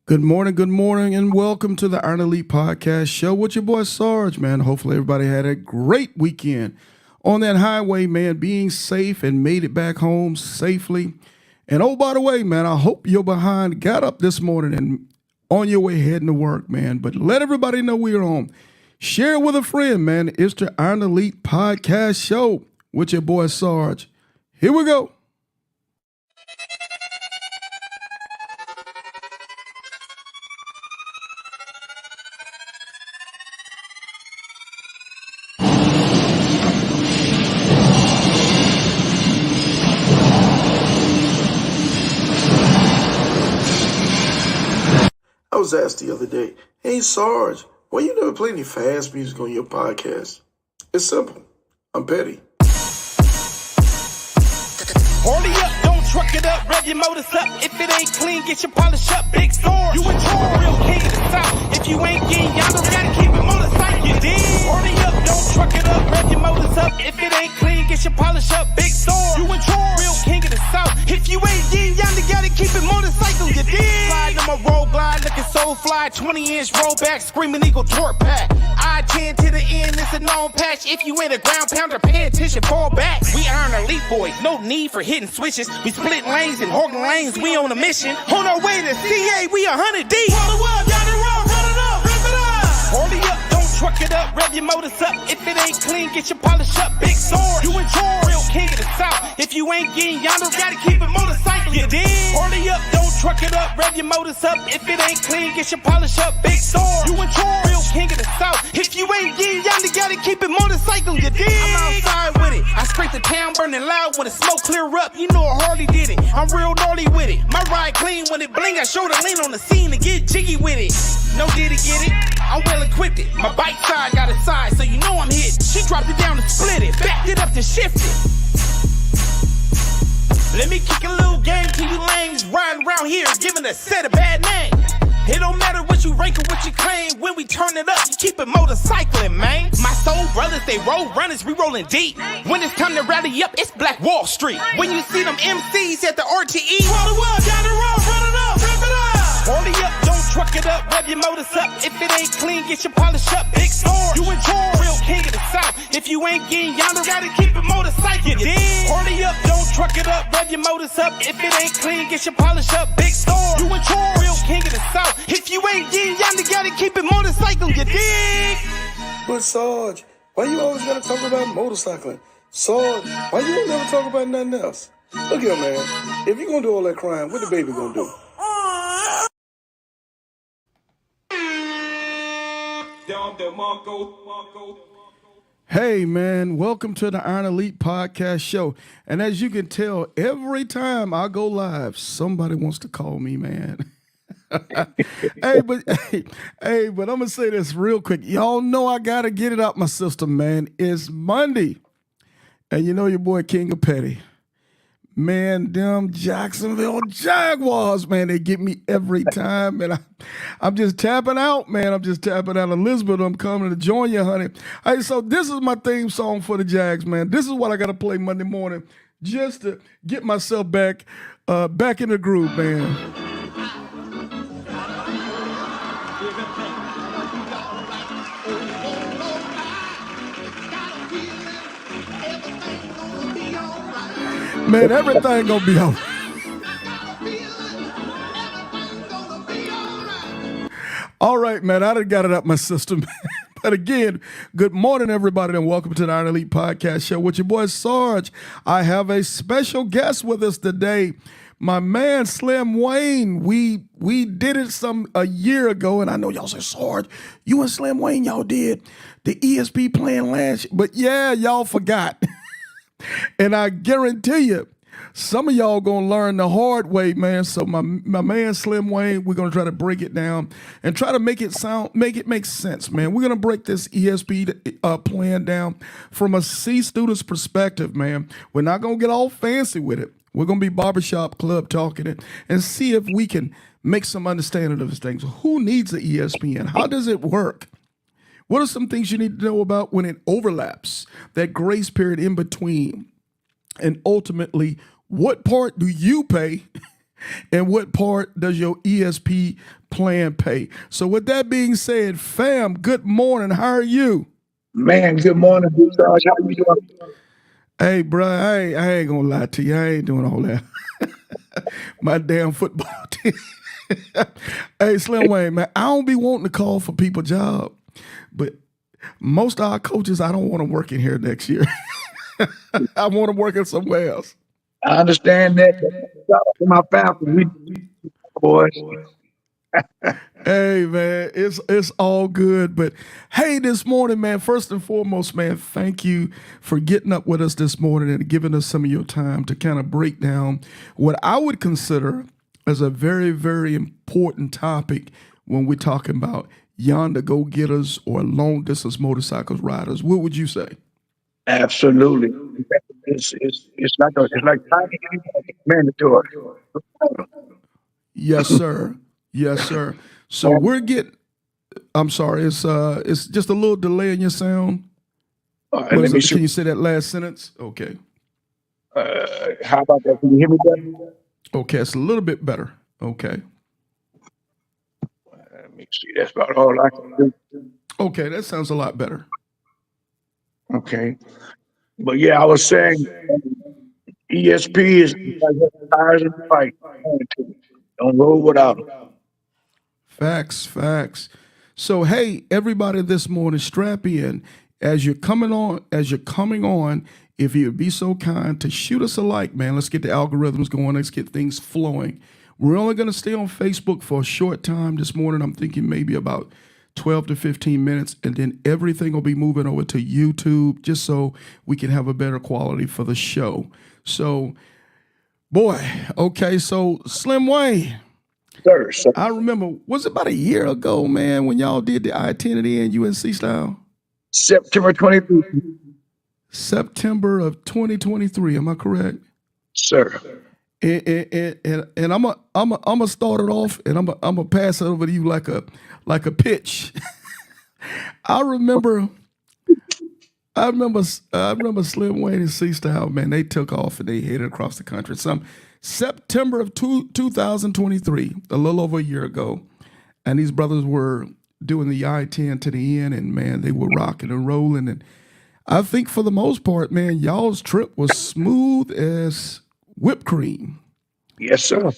Good morning, and welcome to the Iron Elite Podcast Show with your boy Sarge, man. Hopefully everybody had a great weekend on that highway, man, being safe and made it back home safely. And oh, by the way, man, I hope you're behind, got up this morning and on your way heading to work, man. But let everybody know we're on. Share it with a friend, man. It's the Iron Elite Podcast Show with your boy Sarge. Here we go. I was asked the other day, hey Sarge, why you never play any fast music on your podcast? It's simple. I'm petty. Hurry up, don't truck it up, rev your motors up. If it ain't clean, get your polish up, big sword. You in charge, real king of the south. If you ain't getting yonder, gotta keep it motorcycle, you dig? Hurry up, don't truck it up, rev your motors up. If it ain't clean, get your polish up, big sword. You in charge, real king of the south. If you ain't getting yonder, gotta keep it motorcycle, you dig? Slide on my roll glide, looking so fly, 20-inch rollback, screaming eagle torque pack. I-10 to the end, it's a known patch. If you ain't a ground pounder, pay attention, fall back. We Iron Elite boys, no need for hitting switches. We split lanes and hogging lanes, we on a mission. On our way to CA, we 100 deep. Roll up, y'all run it up, rip it up. Hurry up, don't truck it up, rev your motors up. If it ain't clean, get your polish up, big sword. You in charge, real king of the south. If you ain't getting yonder, gotta keep it motorcycle, you dig? Hurry up, don't truck it up, rev your motors up. If it ain't clean, get your polish up, big sword. You in charge, real king of the south. If you ain't getting yonder, gotta keep it motorcycle, you dig? I'm outside with it. I scrape the town burning loud when the smoke clear up. You know a Harley did it. I'm real gnarly with it. My ride clean when it bling. I show the lean on the scene to get jiggy with it. No did it, get it? I'm well equipped it. My bike side got a side, so you know I'm hit. She dropped it down to split it, backed it up to shift it. Let me kick a little game to you lames riding around here, giving a set a bad name. It don't matter what you rank or what you claim. When we turn it up, you keep it motorcycling, man. My soul brothers, they roll runners, we rolling deep. When it's time to rally up, it's Black Wall Street. When you see them MCs at the RTE, roll it up, down the road, run it up, rip it up. Hurry up, don't truck it up, rev your motors up. If it ain't clean, get your polish up, big sword. You in charge, real king of the south. If you ain't getting yonder, gotta keep it motorcycle, you dig? Hurry up, don't truck it up, rev your motors up. If it ain't clean, get your polish up, big sword. You in charge, real king of the south. If you ain't getting yonder, gotta keep it motorcycle, you dig? But Sarge, why you always gotta talk about motorcycling? Sarge, why you don't never talk about nothing else? Look here, man. If you gonna do all that crying, what the baby gonna do? Hey, man, welcome to the Iron Elite Podcast Show. And as you can tell, every time I go live, somebody wants to call me, man. hey, but I'm going to say this real quick. Y'all know I got to get it out my system, man. It's Monday. And you know your boy King of Petty. Man, them Jacksonville Jaguars, man, they get me every time. And I'm just tapping out, man. I'm just tapping out. Elizabeth, I'm coming to join you, honey. Hey, so this is my theme song for the Jags, man. This is what I got to play Monday morning just to get myself back in the groove, man. Man, everything gonna be all right. All right, man, I done got it up my system. But again, good morning, everybody, and welcome to the Iron Elite Podcast Show with your boy Sarge. I have a special guest with us today, my man Slim Wayne. We did it a year ago, and I know y'all say, Sarge, you and Slim Wayne, y'all did the ESP playing last year. But yeah, y'all forgot. And I guarantee you, some of y'all gonna learn the hard way, man. So my man Slim Wayne, we're gonna try to break it down and try to make it make sense, man. We're gonna break this ESP plan down from a C student's perspective, man. We're not gonna get all fancy with it. We're gonna be barbershop club talking it and see if we can make some understanding of these things. Who needs the ESPN? How does it work? What are some things you need to know about when it overlaps, that grace period in between? And ultimately, what part do you pay And what part does your ESP plan pay? So, with that being said, fam, good morning. How are you? Man, good morning, Big Sarge. How you doing? Hey, bro, I ain't gonna lie to you. I ain't doing all that. My damn football team. Hey, Slim Wayne, man, I don't be wanting to call for people job, but most of our coaches, I don't want them working here next year. I want them working somewhere else. I understand that. Shout out to my family. We boys. Hey man, it's all good. But hey, this morning, man, first and foremost, man, thank you for getting up with us this morning and giving us some of your time to kind of break down what I would consider as a very, very important topic when we're talking about yonder go-getters or long distance motorcycles riders. What would you say? Absolutely. It's like tiny mandatory. Yes, sir. Yes, sir. So we're getting I'm sorry, it's just a little delay in your sound. All right, What let is me it? see. Can you say that last sentence? Okay. How about that? Can you hear me better? Okay, it's a little bit better. Okay. Let me see. That's about all I can do. Okay, that sounds a lot better. Okay. But yeah, I was saying ESP is like tires in the fight. Don't roll without them. Facts, facts. So hey, everybody this morning, strap in. As you're coming on, if you'd be so kind to shoot us a like, man. Let's get the algorithms going. Let's get things flowing. We're only gonna stay on Facebook for a short time this morning. I'm thinking maybe about 12 to 15 minutes, and then everything will be moving over to YouTube just so we can have a better quality for the show. So, boy, okay, so Slim Wayne. Sir, sir. I remember, was it about a year ago, man, when y'all did the I-10 and UNC style? September 23rd, September of 2023, am I correct? sir. And I'm gonna start it off, and I'm gonna pass it over to you like a pitch. I remember I remember Slim Wayne and C Style, man. They took off and they headed across the country. Some September of 2023, a little over a year ago, and these brothers were doing the I-10 to the end, and man, they were rocking and rolling. And I think for the most part, man, y'all's trip was smooth as whipped cream. Yes, sir.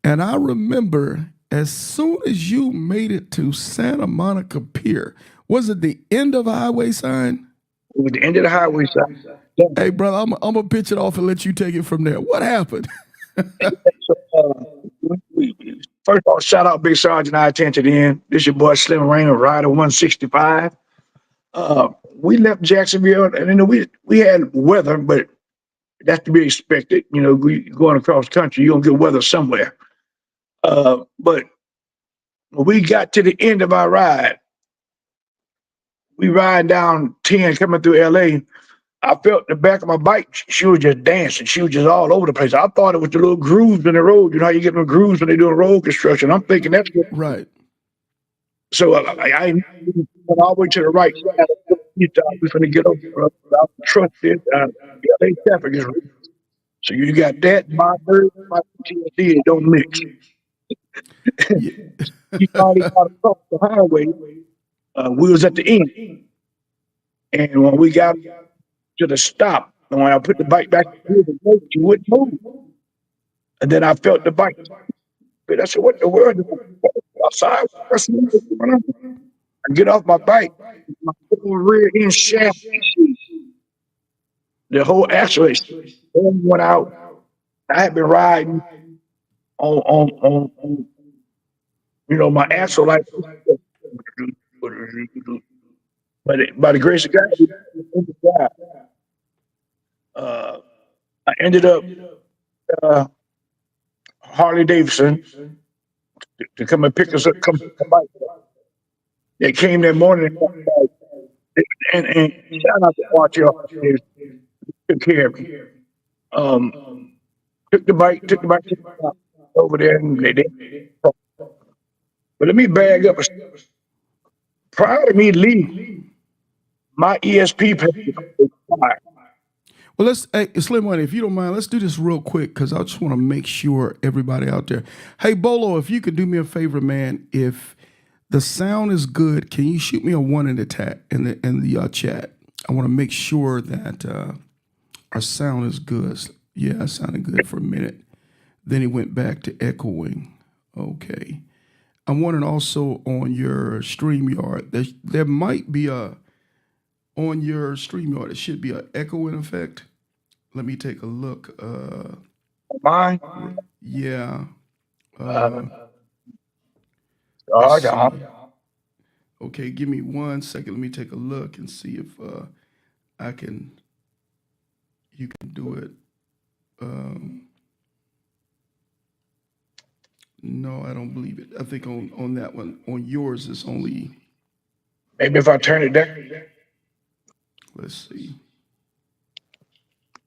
And I remember as soon as you made it to Santa Monica Pier, was it the end of a highway sign? It was the end of the highway side. Yeah. Hey, brother, I'm gonna pitch it off and let you take it from there. What happened? So, first of all, shout out Big Sergeant I-10 to the end. This your boy Slim Rainer, Rider 165. We left Jacksonville, and we had weather, but that's to be expected. You know, going across country, you're gonna get weather somewhere. But when we got to the end of our ride, we ride down 10 coming through LA. I felt the back of my bike. She was just dancing. She was just all over the place. I thought it was the little grooves in the road. You know how you get them grooves when they do road construction. I'm thinking that's what. Right. So I went all the way to the right side. We going to get over. I trust it. LA traffic is. So you got that, my bird, my PTSD. It don't mix. Yeah. He finally got across the highway. We was at the end, and when we got to the stop, and when I put the bike back, she wouldn't move. And then I felt the bike. But I said, "What the world? Outside? What's going on?" I get off my bike. My whole rear end shaft, the whole axle went out. I had been riding on my axle like. But by the grace of God, uh, I ended up Harley Davidson to come and pick us up. Come pick the bike up. They came that morning and shout out to Watch y'all. They took care of me. Um, took the bike over there, and they. But let me bag up. Prior to me leaving, my ESP paid expired. Well, hey, Slim Money, if you don't mind, let's do this real quick because I just want to make sure everybody out there. Hey, Bolo, if you could do me a favor, man, if the sound is good, can you shoot me a 1 in the chat? I want to make sure that our sound is good. Yeah, it sounded good for a minute. Then it went back to echoing. Okay. I'm wondering also on your StreamYard, there might be on your StreamYard, it should be an echoing effect. Let me take a look. Mine? Yeah. I Let's got see. Okay, give me 1 second. Let me take a look and see if you can do it. No, I don't believe it. I think on that one, on yours, it's only, maybe if I turn it down. let's see.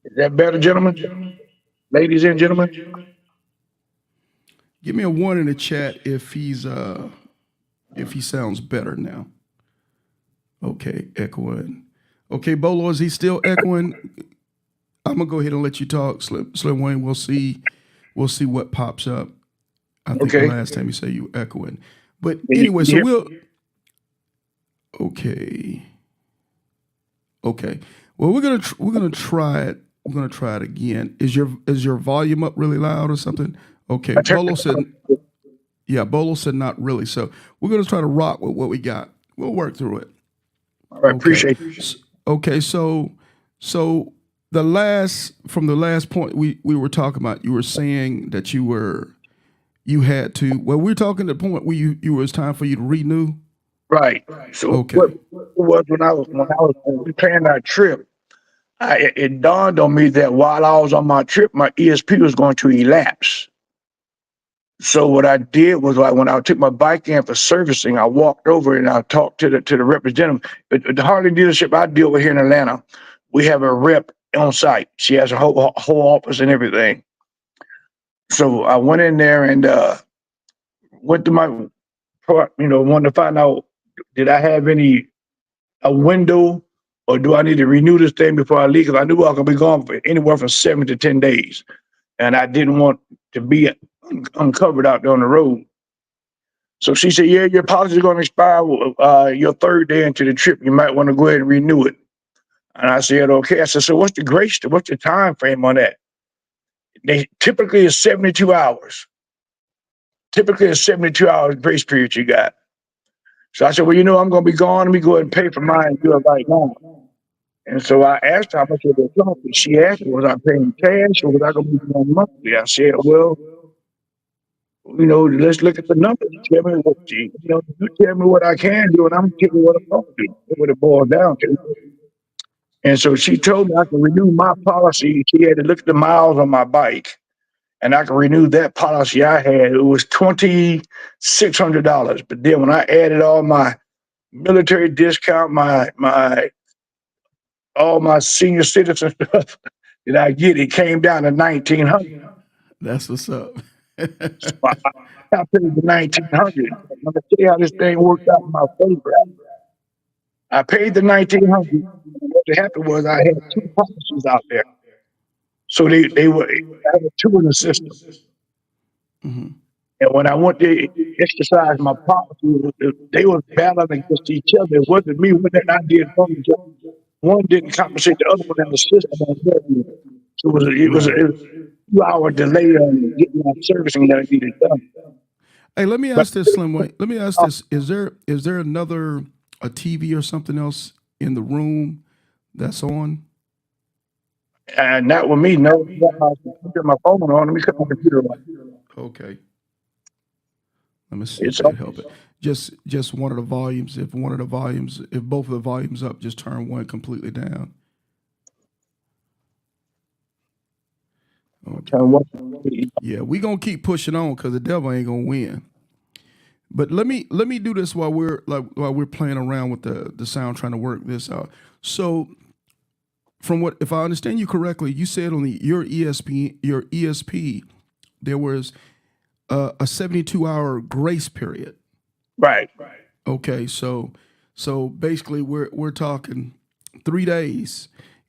Is that better, gentlemen? Ladies and gentlemen? Give me a 1 in the chat if he sounds better now. Okay, echoing. Okay, Bolo, is he still echoing? I'm gonna go ahead and let you talk, Slim Wayne. We'll see what pops up. I think the last time you said you were echoing. But anyway, so we'll okay. Well, we're gonna try it. We're gonna try it again. Is your volume up really loud or something? Okay. Bolo said not really. So we're gonna try to rock with what we got. We'll work through it. All right, appreciate you. Okay, so the last point we were talking about, you were saying that you had to. Well, we're talking to the point where it was time for you to renew. Right. So what was when I was planning our trip, it dawned on me that while I was on my trip, my ESP was going to elapse. So what I did was, like, when I took my bike in for servicing, I walked over and I talked to the representative. But the Harley dealership I deal with here in Atlanta, we have a rep on site. She has a whole office and everything. So I went in there and went to my part, wanted to find out, did I have a window, or do I need to renew this thing before I leave? Because I knew I was going to be gone for anywhere from 7 to 10 days. And I didn't want to be uncovered out there on the road. So she said, yeah, your policy is going to expire your 3rd day into the trip. You might want to go ahead and renew it. And I said, okay. I said, so what's the time frame on that? They typically is 72 hours. Typically a 72 hours grace period you got. So I said, well, I'm going to be gone. Let me go ahead and pay for mine and do it right now. And so I asked her how much it was going. She asked me, was I paying cash or was I going to be paying monthly? I said, well, let's look at the numbers. Tell me what you tell me what I can do, and I'm gonna tell you what I'm going to do. That's what it boiled down to. And so she told me I can renew my policy. She had to look at the miles on my bike, and I can renew that policy I had. It was $2,600. But then when I added all my military discount, all my senior citizen stuff that I get, it came down to $1,900. That's what's up. So I paid the $1,900. I'm gonna tell you how this thing worked out in my favor. I paid the $1,900. What happened was I had 2 policies out there, so they were I had 2 in the system. Mm-hmm. And when I went to exercise my policy, they were battling against each other. It wasn't me. What I did wrong. One didn't compensate the other one in the system. So it was a 2-hour delay on getting my servicing that I needed done. Hey, let me ask this, Slim Wayne. Let me ask this: Is there a TV or something else in the room that's on? And not with me. No, I got my phone on. Let me cut my computer on. Okay. Let me see if that help it. Just one of the volumes. If both of the volumes up, just turn one completely down. Okay. Yeah, we gonna keep pushing on because the devil ain't gonna win. But let me do this while we're playing around with the sound, trying to work this out. So, if I understand you correctly, you said on your ESP, there was a 72-hour grace period. Right. Okay, so basically we're talking 3 days,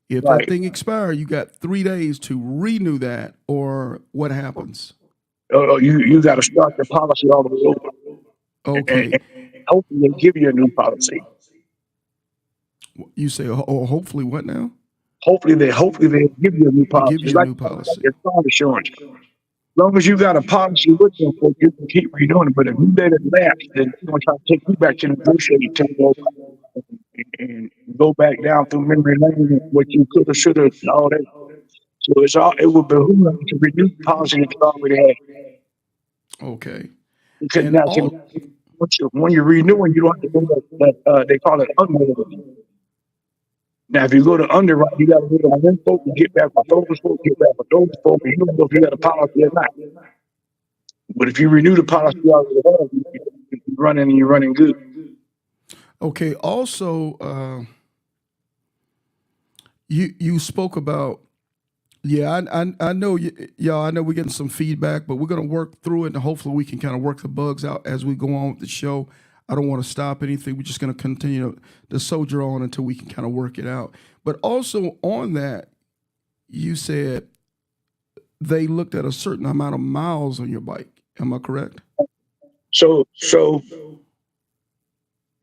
If that Right. thing expires, you got 3 days to renew that, or what happens? You got to start the policy all the way over, Okay. and hopefully they give you a new policy. You say, oh, hopefully what now? Hopefully they give you a new They policy. give It's you a like new your policy. car insurance. As long as you got a policy with them, folks, you can keep redoing it. But if you let it lapse, then they're gonna try to take you back to the negotiating table and go back down through memory lane and what you could have, should have, and all that. So it would behoove them to renew the policy that you already had. Okay. Because And now, see, all when you're renewing, you don't have to do that they call it underwriting. Now, if you go to underwrite, you got to go to one folks and get back with those folks, get back with those folks, and you don't know if you got a policy or not. But if you renew the policy you already have, you're running and you're running good. okay. Also, you spoke about. Yeah, I know y'all. I know we're getting some feedback, but we're gonna work through it, and hopefully we can kind of work the bugs out as we go on with the show. I don't want to stop anything. We're just gonna continue to soldier on until we can kind of work it out. But also on that, you said they looked at a certain amount of miles on your bike. Am I correct? So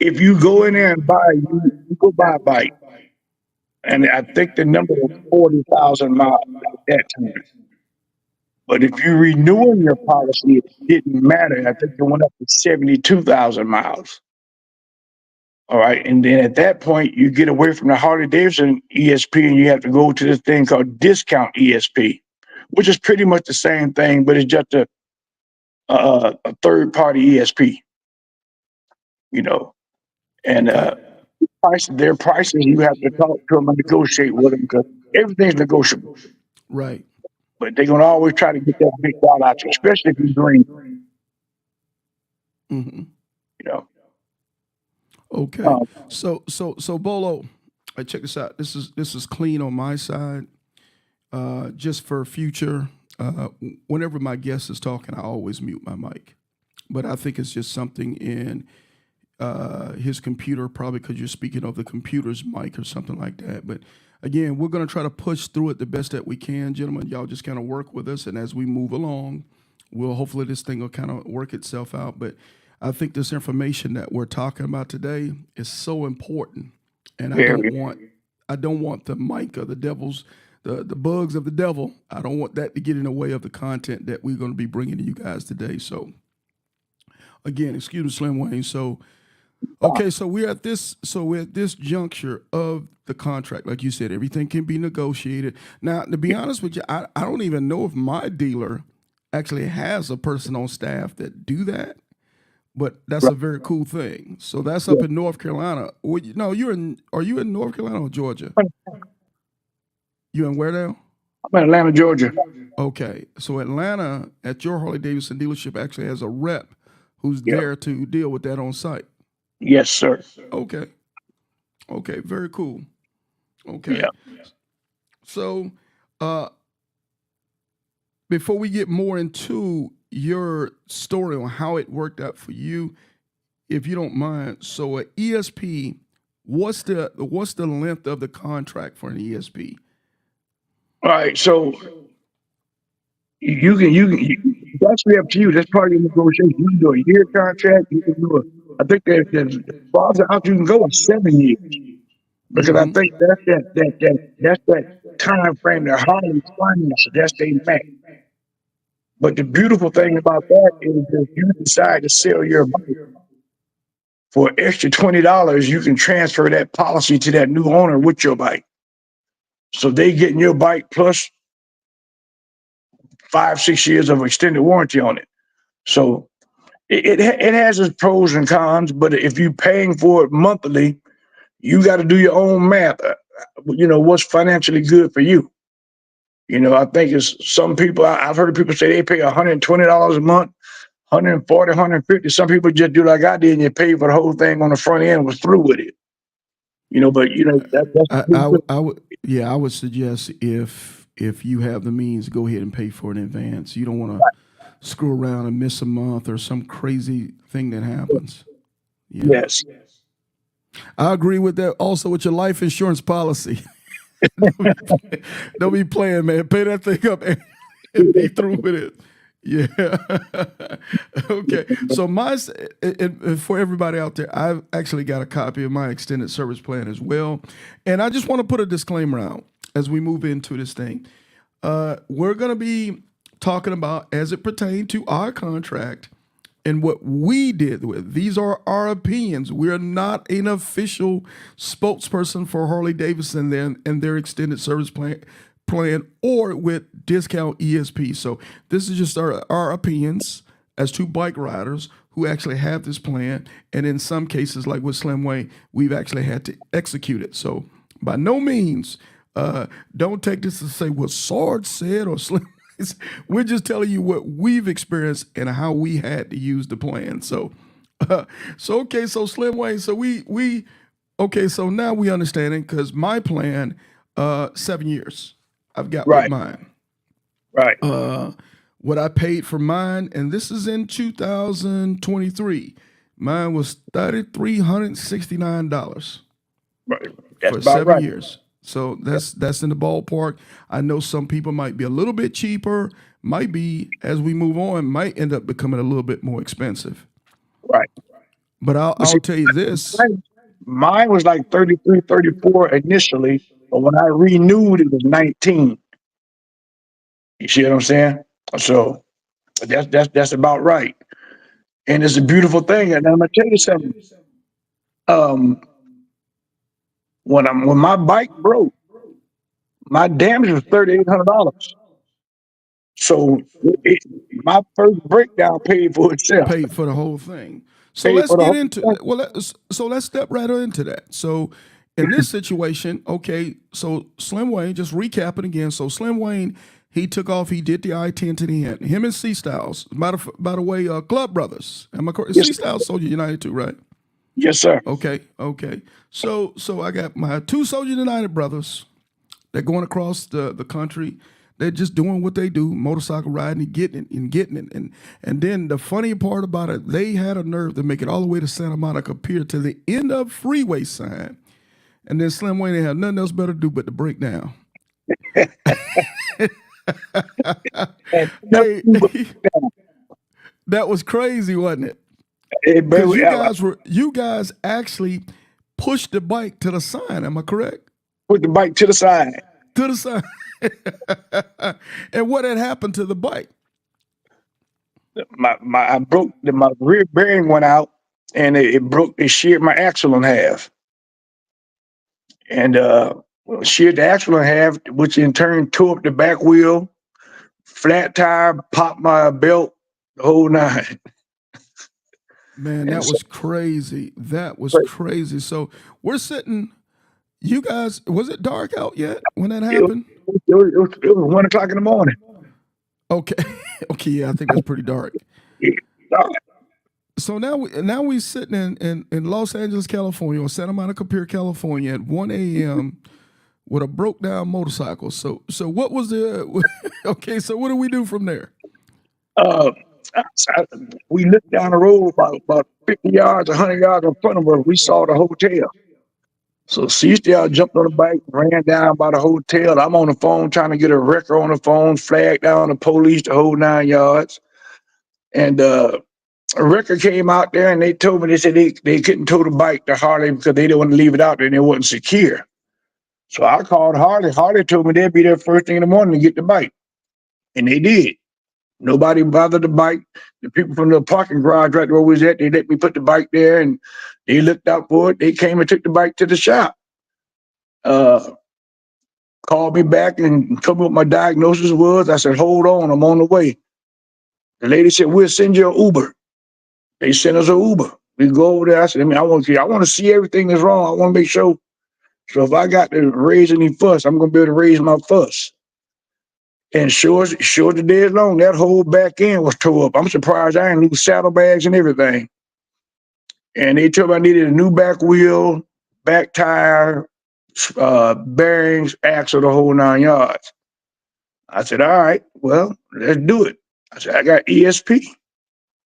if you go in there and you go buy a bike, and I think the number was 40,000 miles at that time. But if you renewing your policy, it didn't matter. I think it went up to 72,000 miles. All right. And then at that point, you get away from the Harley Davidson ESP and you have to go to this thing called discount ESP, which is pretty much the same thing, but it's just a third party ESP, you know. And Okay. their prices, you have to talk to them and negotiate with them because everything's negotiable. Right. But they're going to always try to get that big dollar out you, especially if you're green, Hmm. you know. Okay. Um, So Bolo, check this out. This is clean on my side. Just for future, whenever my guest is talking, I always mute my mic. But I think it's just something in his computer, probably because you're speaking of the computer's mic or something like that. But again, we're going to try to push through it the best that we can, gentlemen. Y'all just kind of work with us, and as we move along, we'll hopefully this thing will kind of work itself out. But I think this information that we're talking about today is so important, and very, I don't want the mic of the devil's the bugs of the devil. I don't want that to get in the way of the content that we're going to be bringing to you guys today. So again, excuse me, Slim Wayne. So okay, so we're at this juncture of the contract. Like you said, everything can be negotiated. Now, to be honest with you, I don't even know if my dealer actually has a person on staff that do that, but that's right. a very cool thing. So that's up Yeah. in North Carolina. No, are you in North Carolina or Georgia? You in where now? I'm in Atlanta, Georgia. Okay, so Atlanta at your Harley Davidson dealership actually has a rep who's Yeah. there to deal with that on site. Yes, sir. Okay, okay, very cool. Yeah. Okay, so uh, before we get more into your story on how it worked out for you, if you don't mind, so a ESP, what's the length of the contract for an ESP? All right. So it's actually up to you. That's part of your negotiation. You can do a year contract. You can do I think there's as far as out you can go is 7 years because I Mm-hmm. think that's that time frame that Harley finance. That's they max. But the beautiful thing about that is if you decide to sell your bike for an extra $20, you can transfer that policy to that new owner with your bike. So they getting your bike plus 5, 6 years of extended warranty on it. So it has its pros and cons, but if you're paying for it monthly, you got to do your own math. You know what's financially good for you. You know, I think it's some people. I've heard people say they pay $120 a month, 140, 150. Some people just do like I did, and you pay for the whole thing on the front end and was through with it. You know, but you know that's I would yeah, I would suggest if you have the means, go ahead and pay for it in advance. You don't want to screw around and miss a month or some crazy thing that happens. Yeah, yes. I agree with that. Also, with your life insurance policy. Don't be playing, man. Pay that thing up and be through with it. Yeah. Okay. So and for everybody out there, I've actually got a copy of my extended service plan as well. And I just want to put a disclaimer out as we move into this thing. We're going to be talking about as it pertains to our contract and what we did with. These are our opinions. We are not an official spokesperson for Harley Davidson and their extended service plan or with Discount ESP. So this is just our opinions as two bike riders who actually have this plan. And in some cases, like with Slim Wayne, we've actually had to execute it. So by no means, don't take this to say what Sarge said or Slim. We're just telling you what we've experienced and how we had to use the plan. So okay, so Slim Wayne, so we okay, so now we understand it because my plan, 7 years. I've got with Right. mine. Right. What I paid for mine, and this is in 2023. Mine was $3,369 Right. for That's about 7 right. years. So that's in the ballpark. I know some people might be a little bit cheaper, might be as we move on, might end up becoming a little bit more expensive. Right. But I'll But see, tell you this. mine was like 33, 34 initially, but when I renewed, it was 19. You see what I'm saying? So that's about right. And it's a beautiful thing. And I'm gonna tell you something. Um, when my bike broke, my damage was $3,800. So my first breakdown paid for itself. Paid for the whole thing. So Paid let's for the get whole into thing. well. Let's step right into that. So in this situation, okay. So Slim Wayne, just recapping again. So Slim Wayne, he took off. He did the I-10 to the end. Him and C Styles. By the way, Club Brothers. Am I correct? Yes, C Styles Soldier United too, right? yes, sir. Okay. So I got my two Soldier United brothers. They're going across the country. They're just doing what they do, motorcycle riding and getting it. And then the funny part about it, they had a nerve to make it all the way to Santa Monica Pier to the end of freeway sign. And then Slim Wayne, they had nothing else better to do but to break down. And Hey, that was crazy, wasn't it? it Because barely, you guys actually pushed the bike to the sign. Am I correct? put the bike to the side. To the sign. And what had happened to the bike? I broke my rear bearing went out, and it sheared my axle in half, and sheared the axle in half, which in turn tore up the back wheel, flat tire, popped my belt, the whole nine. Man, And that so was crazy. That was crazy. So we're sitting. You guys, was it dark out yet when that it, was- happened? it was 1 o'clock in the morning. Okay, okay, yeah, I think that's pretty dark. It- So now we sitting in Los Angeles, California, or Santa Monica Pier, California, at 1 a.m. with a broke down motorcycle. So what was the okay? So what do we do from there? Uh, we looked down the road about 50 yards, 100 yards in front of us. We saw the hotel. So C-Star jumped on the bike, ran down by the hotel. I'm on the phone trying to get a record on the phone, flagged down the police, the whole 9 yards. And a record came out there, and they told me, they said they couldn't tow the bike to Harley because they didn't want to leave it out there and it wasn't secure. So I called Harley. Harley told me they'd be there first thing in the morning to get the bike. And they did. Nobody bothered the bike. The people from the parking garage right where we was at, they let me put the bike there, and they looked out for it. They came and took the bike to the shop. Uh, Called me back and told me what my diagnosis was. I said, hold on, I'm on the way. The lady said, we'll send you an Uber. They sent us an Uber. We go over there. I said, I want to see everything that's wrong. I want to make sure. So if I got to raise any fuss, I'm going to be able to raise my fuss. And sure the day is long, that whole back end was tore up. I'm surprised I didn't lose saddlebags and everything. And they told me I needed a new back wheel, back tire, bearings, axle, the whole 9 yards. I said, all right, well, let's do it. I said, I got ESP.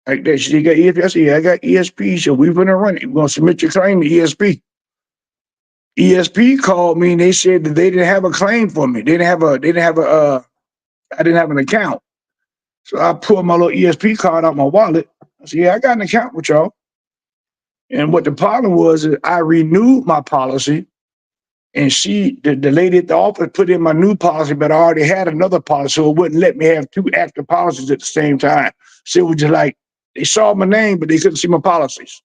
Like that. She said, you got ESP? I said, yeah, I got ESP. So we're going to run it. We're going to submit your claim to ESP. ESP called me and they said that they didn't have a claim for me. I didn't have an account. So I pulled my little ESP card out my wallet. I said, yeah, I got an account with y'all. And what the problem was is I renewed my policy, and the lady at the office put in my new policy, but I already had another policy, so it wouldn't let me have two active policies at the same time. So it was just like they saw my name, but they couldn't see my policies.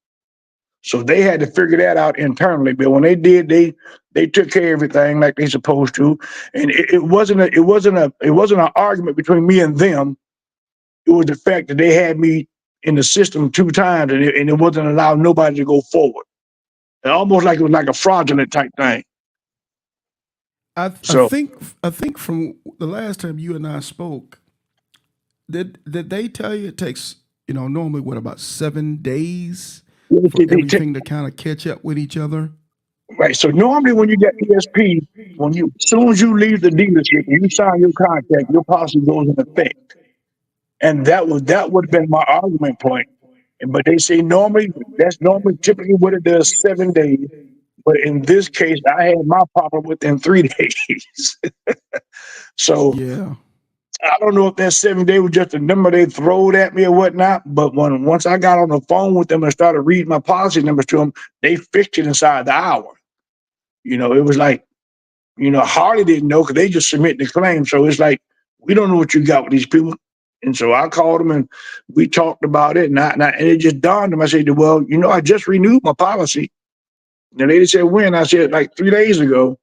So they had to figure that out internally. But when they did, they took care of everything like they supposed to. And it wasn't an argument between me and them. It was the fact that they had me in the system two times, and it wasn't allowing nobody to go forward. And almost like it was like a fraudulent type thing. I So think from the last time you and I spoke, did they tell you it takes normally what about 7 days for they take everything to kind of catch up with each other? right. So normally when you get ESP, as soon as you leave the dealership and you sign your contract, your policy goes in effect. And that would have been my argument point. But they say that's normally typically what it does 7 days. But in this case, I had my problem within 3 days. So Yeah. I don't know if that 7 day was just a number they throwed at me or whatnot. But once I got on the phone with them and started reading my policy numbers to them, they fixed it inside the hour. It was like, Harley didn't know because they just submitted the claim. So it's like, we don't know what you got with these people. And so I called them and we talked about it. And it just dawned on me. I said, well, I just renewed my policy. And the lady said, when? I said, like 3 days ago.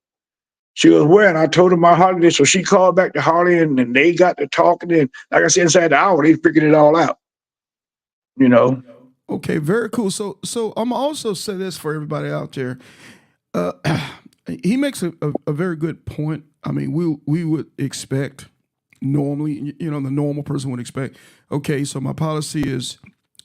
She goes, where? And I told her my holiday. So she called back to Harley and they got to talking. And like I said, inside the hour, they figured it all out. Okay, very cool. So I'm also say this for everybody out there. Uh, he makes a very good point. I mean, we would expect normally, the normal person would expect, okay, so my policy is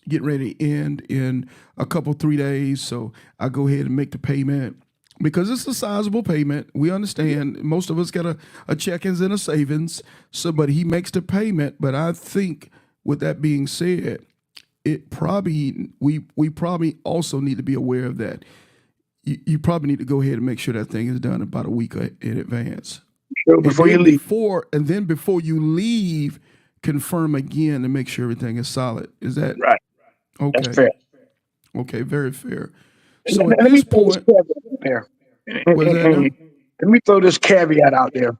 getting ready to end in a couple 3 days, so I go ahead and make the payment because it's a sizable payment. We understand most of us got a check-ins and a savings, so but he makes the payment. But I think with that being said, we probably also need to be aware of that. You probably need to go ahead and make sure that thing is done about a week in advance. So before you leave. Before you leave, confirm again to make sure everything is solid. Is that Right. okay? That's fair. Okay, very fair. So at Let me this throw this point, caveat out there. was that now? Let me throw this caveat out there.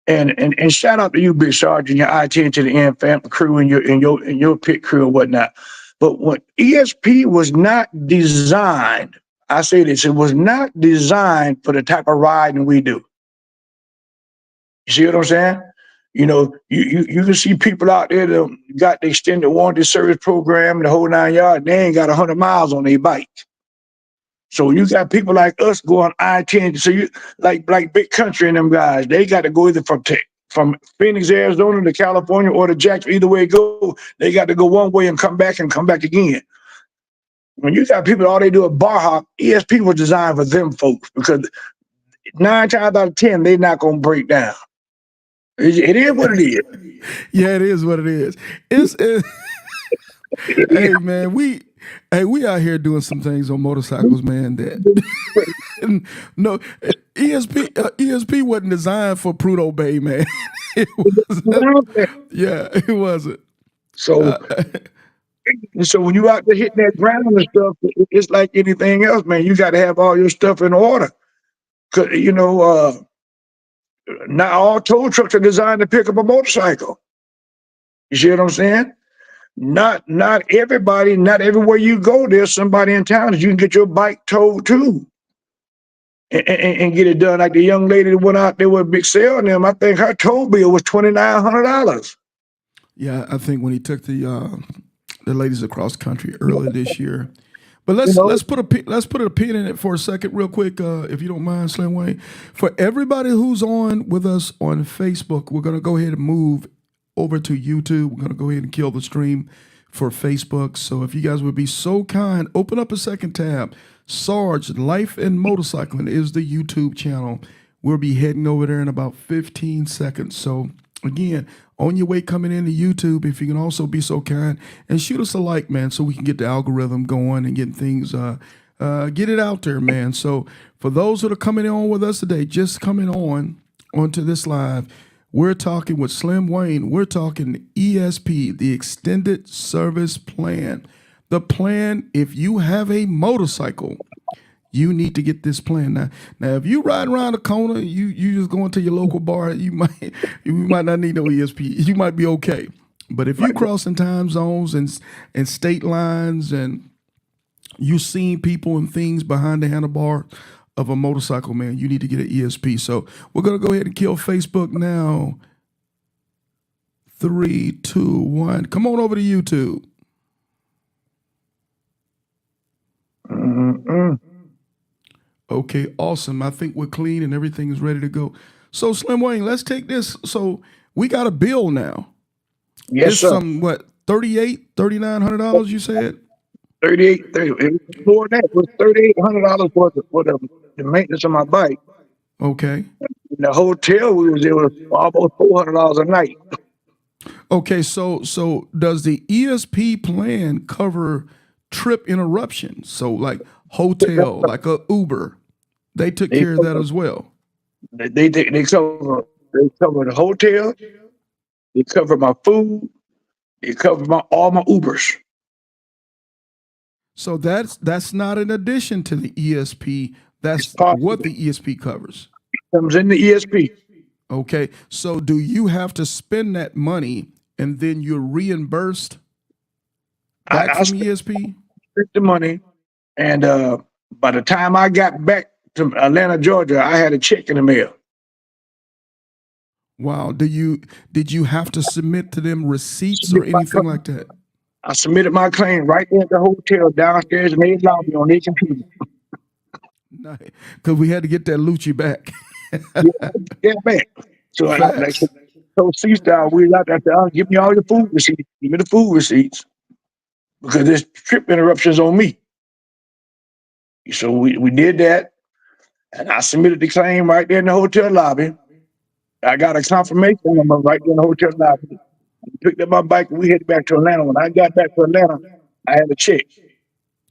And shout out to you, Big Sarge, and your IT to the end family crew and your pit crew and whatnot. But when ESP was not designed, I say this, it was not designed for the type of riding we do. You see what I'm saying? You can see people out there that got the extended warranty service program and the whole 9 yards. They ain't got 100 miles on their bike. So you got people like us going I-10. So you like Big Country and them guys. They got to go either from Phoenix, Arizona to California or to Jackson. Either way it go, they got to go one way and come back again. When you got people, all they do is bar hop. ESP was designed for them folks because 9 times out of 10, they're not gonna break down. It is what it is. Yeah, it is what it is. Hey man, we out here doing some things on motorcycles, man. That no ESP wasn't designed for Prudhoe Bay, man. It wasn't. Yeah, it wasn't. So when you out there hitting that ground and stuff, it's like anything else, man. You got to have all your stuff in order. Cause not all tow trucks are designed to pick up a motorcycle. You see what I'm saying? Not everybody, not everywhere you go, there's somebody in town that you can get your bike towed to and get it done. Like the young lady that went out there with a big sale on them, I think her tow bill was $2,900. Yeah, I think when he took the ladies across country earlier this year. But let's put a pin in it for a second, real quick, if you don't mind, Slim Wayne. For everybody who's on with us on Facebook, we're gonna go ahead and move over to YouTube. We're gonna go ahead and kill the stream for Facebook. So if you guys would be so kind, open up a second tab. Sarge Life and Motorcycling is the YouTube channel. We'll be heading over there in about 15 seconds. So again, on your way coming into YouTube, if you can also be so kind and shoot us a like, man, so we can get the algorithm going and get things Get it out there, man. So for those that are coming on with us today, just coming on onto this live, we're talking with Slim Wayne. We're talking ESP, the Extended Service Plan. The plan, if you have a motorcycle, you need to get this plan now. If you ride around the corner, you just going to your local bar, you might not need no ESP. You might be okay. But if you crossing time zones and state lines and you seeing people and things behind the handlebar of a motorcycle, man, you need to get an ESP. So we're gonna go ahead and kill Facebook now. 3, 2, 1. Come on over to YouTube. Okay, awesome. I think we're clean and everything is ready to go. So Slim Wayne, let's take this. So we got a bill now. Yes, It's sir. some what, $3,900 you said? 38, 30. It was more than that. It was $3,800 for the maintenance of my bike. Okay. In the hotel we was there was almost $400 a night. Okay, so does the ESP plan cover trip interruptions? So like hotel, like a Uber, they took They care of that as well. they cover the hotel, they cover my food, they cover all my Ubers. So that's not in addition to the ESP. That's Part what the ESP covers. comes in the ESP. Okay, so do you have to spend that money and then you're reimbursed back I from ESP? spent the money, and by the time I got back to Atlanta, Georgia, I had a check in the mail. Wow. Did you have to submit to them receipts or anything like that? I submitted my claim right there at the hotel downstairs in their lobby on their computer. Because we had to get that Lucci back. Yeah, man. So I told C-Style, we out there, give me all your food receipts. Give me the food receipts. Because this trip interruption's on me. So we did that. And I submitted the claim right there in the hotel lobby. I got a confirmation number right there in the hotel lobby. I picked up my bike and we headed back to Atlanta. When I got back to Atlanta, I had a check.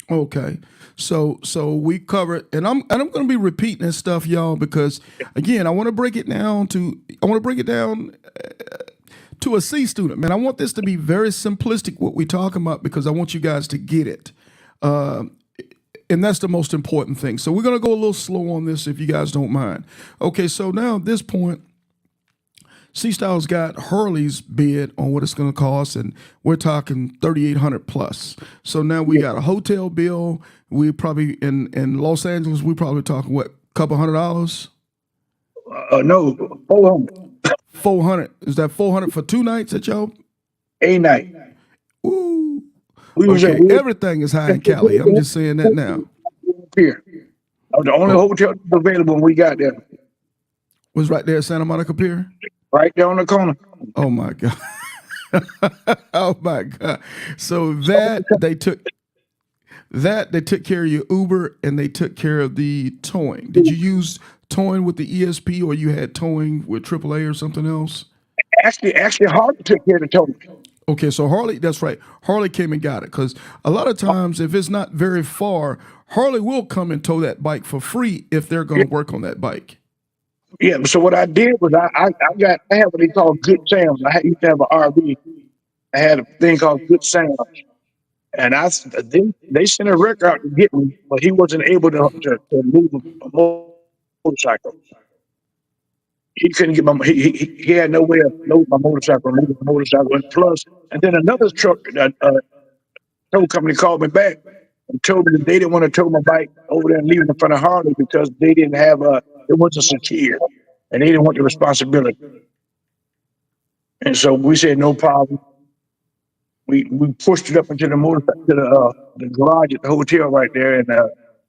Okay. So we covered, and I'm going to be repeating this stuff, y'all, because again, I want to break it down to a C student, man. I want this to be very simplistic what we're talking about because I want you guys to get it. And that's the most important thing. So we're going to go a little slow on this if you guys don't mind. Okay, so now at this point, C-Style's got Hurley's bid on what it's going to cost, and we're talking $3,800 plus. So now we got a hotel bill. We probably in Los Angeles, we probably talking what, couple $100? No, 400. 400. Is that 400 for 2 nights at y'all? A night. Ooh. We was Okay, at everything is high in Cali. I'm just saying that now. Pier. That was the only hotel available when we got there. Was right there at Santa Monica Pier? Right there on the corner. Oh my God. Oh my God. So they took care of your Uber and they took care of the towing. Did you use towing with the ESP or you had towing with AAA or something else? Actually, Harvey took care of the towing. Okay, so Harley, that's right. Harley came and got it because a lot of times if it's not very far, Harley will come and tow that bike for free if they're going to work on that bike. Yeah, so what I did was I had what they call good sounds. Used to have an RV. I had a thing called good sounds, and they sent a wrecker out to get me, but he wasn't able to move a motorcycle. He couldn't get he had no way of loading my motorcycle, moving the motorcycle, and plus, and then another truck tow company called me back and told me that they didn't want to tow my bike over there and leave it in front of Harley because they didn't have it wasn't secure, and they didn't want the responsibility. And so we said no problem. We pushed it up into the motorcycle to the garage at the hotel right there, and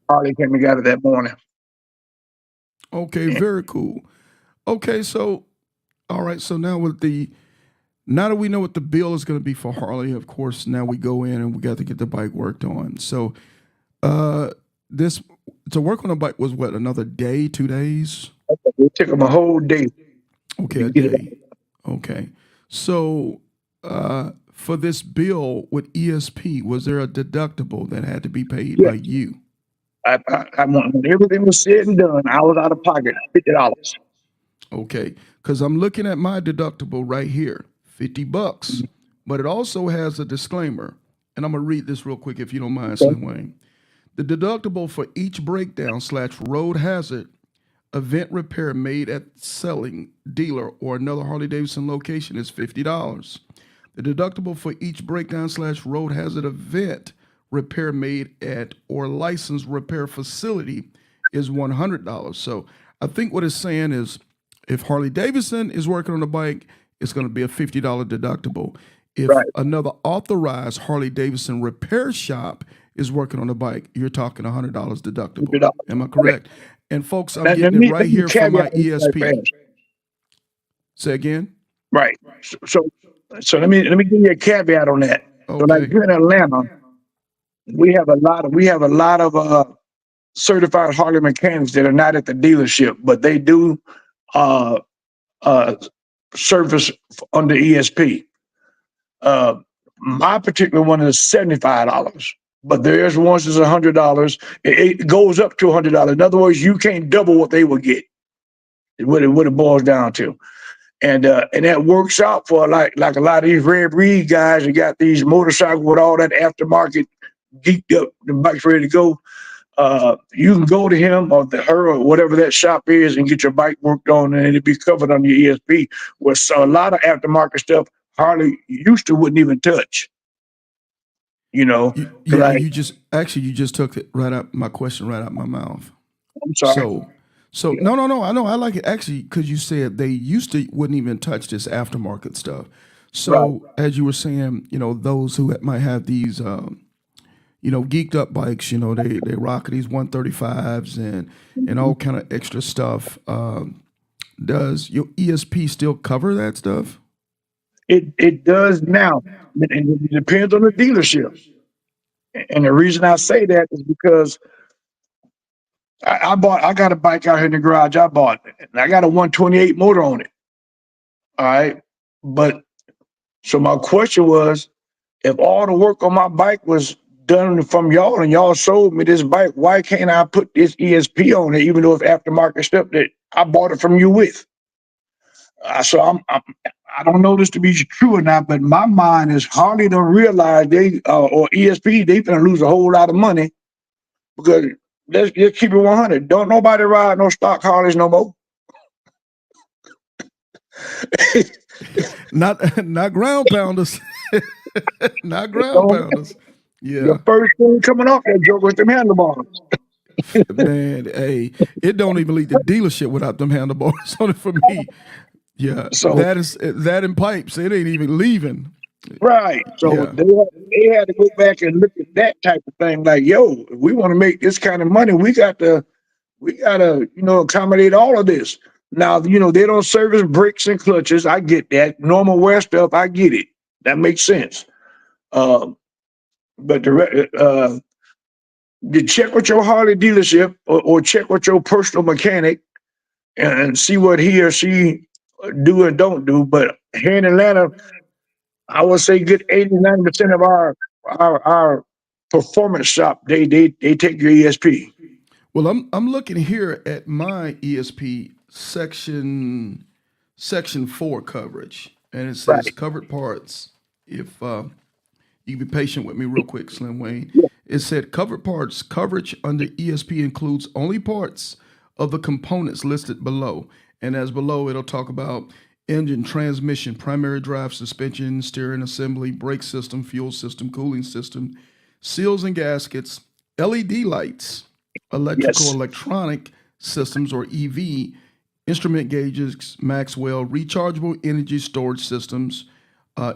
Harley came and got it that morning. Okay, very cool. Okay, so all right, so now now that we know what the bill is going to be for Harley, of course, now we go in and we got to get the bike worked on. So this to work on a bike was what, another day, 2 days? It took them a whole day. Okay, a day. Okay. So for this bill with ESP, was there a deductible that had to be paid by you? When everything was said and done, I was out of pocket $50. Okay, because I'm looking at my deductible right here, $50, but it also has a disclaimer, and I'm gonna read this real quick if you don't mind, Okay. Slim Wayne. The deductible for each breakdown slash road hazard event repair made at selling dealer or another Harley Davidson location is $50. The deductible for each breakdown slash road hazard event repair made at or licensed repair facility is $100. So I think what it's saying is if Harley Davidson is working on the bike, it's going to be a $50 deductible. If Right. another authorized Harley Davidson repair shop is working on the bike, you're talking $100 deductible. $50. Am I Okay. correct? And folks, I'm Now, getting it right let me here from my caveat this right ESP. fast. Say again. Right. So let me give you a caveat on that. So like Okay. here in Atlanta, we have a lot of certified Harley mechanics that are not at the dealership, but they do uh, uh, service under ESP. Uh, my particular one is $75, but there's ones that's $100. It goes up to $100. In other words, you can't double what they would get. What it boils down to, and that works out for like a lot of these rare breed guys that got these motorcycles with all that aftermarket geeked up, the bike's ready to go. You can go to him or her or whatever that shop is and get your bike worked on, and it'll be covered on your ESP. Where so a lot of aftermarket stuff Harley used to wouldn't even touch. You know, Yeah, and like you just took it right out my question right out my mouth. I'm sorry. So, so Yeah. no, I know I like it actually because you said they used to wouldn't even touch this aftermarket stuff. Right. So as you were saying, those who might have these, geeked up bikes, they rock these 135s and all kind of extra stuff. Does your ESP still cover that stuff? It does now, and it depends on the dealership. And the reason I say that is because I got a bike out here in the garage. I bought it, and I got a 128 motor on it. All right, but so my question was, if all the work on my bike was done from y'all and y'all sold me this bike, why can't I put this ESP on it, even though it's aftermarket stuff that I bought it from you with? So I don't know this to be true or not, but my mind is hardly to realize they or ESP they gonna lose a whole lot of money because let's just keep it 100. Don't nobody ride no stock Harleys no more. Not ground pounders, not ground So pounders. the Yeah, first thing coming off that joke was them handlebars. man. Hey, it don't even leave the dealership without them handlebars on it for me. Yeah, So that in pipes. It ain't even leaving. right. So Yeah. they had to go back and look at that type of thing. Like, yo, if we want to make this kind of money, we gotta accommodate all of this. Now, they don't service brakes and clutches. I get that. Normal wear stuff, I get it. That makes sense. Um, but you check with your Harley dealership or check with your personal mechanic and see what he or she do and don't do. But here in Atlanta, I would say good 80-90% of our performance shop, they take your ESP. Well, I'm looking here at my ESP section 4 coverage, and it says Right. covered parts. If you can be patient with me real quick, Slim Wayne. Yeah. It said covered parts coverage under ESP includes only parts of the components listed below. And as below, it'll talk about engine, transmission, primary drive, suspension, steering assembly, brake system, fuel system, cooling system, seals and gaskets, LED lights, electrical Yes. electronic systems or EV, instrument gauges, Maxwell, rechargeable energy storage systems,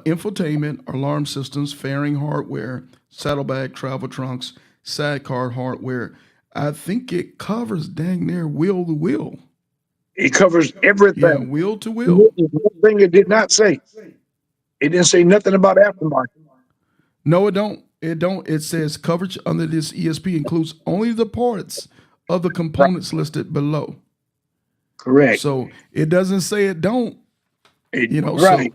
infotainment, alarm systems, fairing hardware, saddlebag, travel trunks, sidecar hardware. I think it covers dang near wheel to wheel. It covers Yeah, everything. wheel to wheel. One thing it did not say. It didn't say nothing about aftermarket. No, it don't. It don't. It says coverage under this ESP includes only the parts of the Right. components listed below. Correct. So it doesn't say it don't. So Right.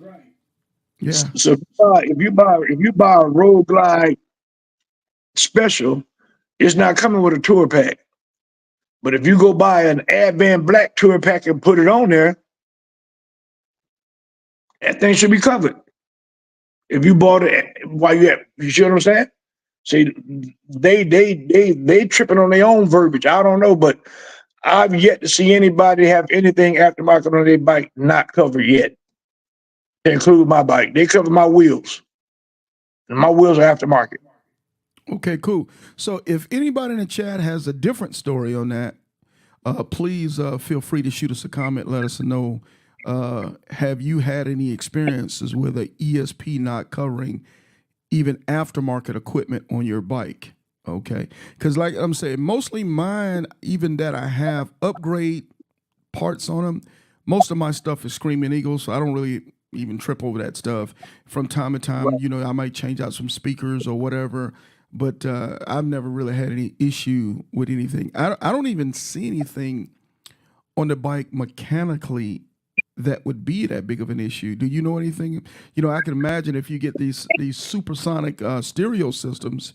yeah. So if you buy a Road Glide Special, It's not coming with a tour pack. But if you go buy an Advan Black tour pack and put it on there, that thing should be covered. If you bought it while you see what I'm saying? See, they tripping on their own verbiage. I don't know, but I've yet to see anybody have anything aftermarket on their bike not covered yet. To include my bike, they cover my wheels, and my wheels are aftermarket. Okay, cool. So if anybody in the chat has a different story on that, please feel free to shoot us a comment. Let us know. Have you had any experiences with a ESP not covering even aftermarket equipment on your bike? Okay, because like I'm saying, mostly mine, even that I have upgrade parts on them. Most of my stuff is Screaming Eagle, so I don't really even trip over that stuff. From time to time, I might change out some speakers or whatever, but I've never really had any issue with anything. I don't even see anything on the bike mechanically that would be that big of an issue. Do you know anything? I can imagine if you get these supersonic stereo systems,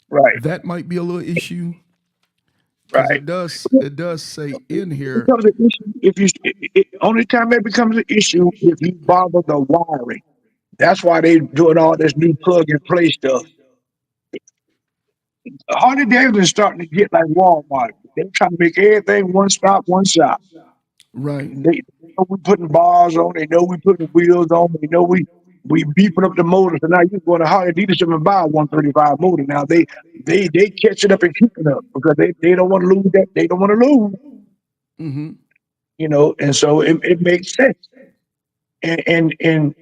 Right, that might be a little issue because right. it does say in It here. becomes an issue if only time it becomes an issue if you bother the wiring. That's why they doing all this new plug and play stuff. Harley Davidson is starting to get like Walmart. They're trying to make everything one stop, one shop. Right. They know we putting bars on. They know we putting wheels on. They know we beefing up the motor. So now you can go to Harley dealership and buy a 135 motor. Now they catch it up and keep it up because they don't want to lose that. They don't want to lose, Mm-hmm. and so it makes sense. And again,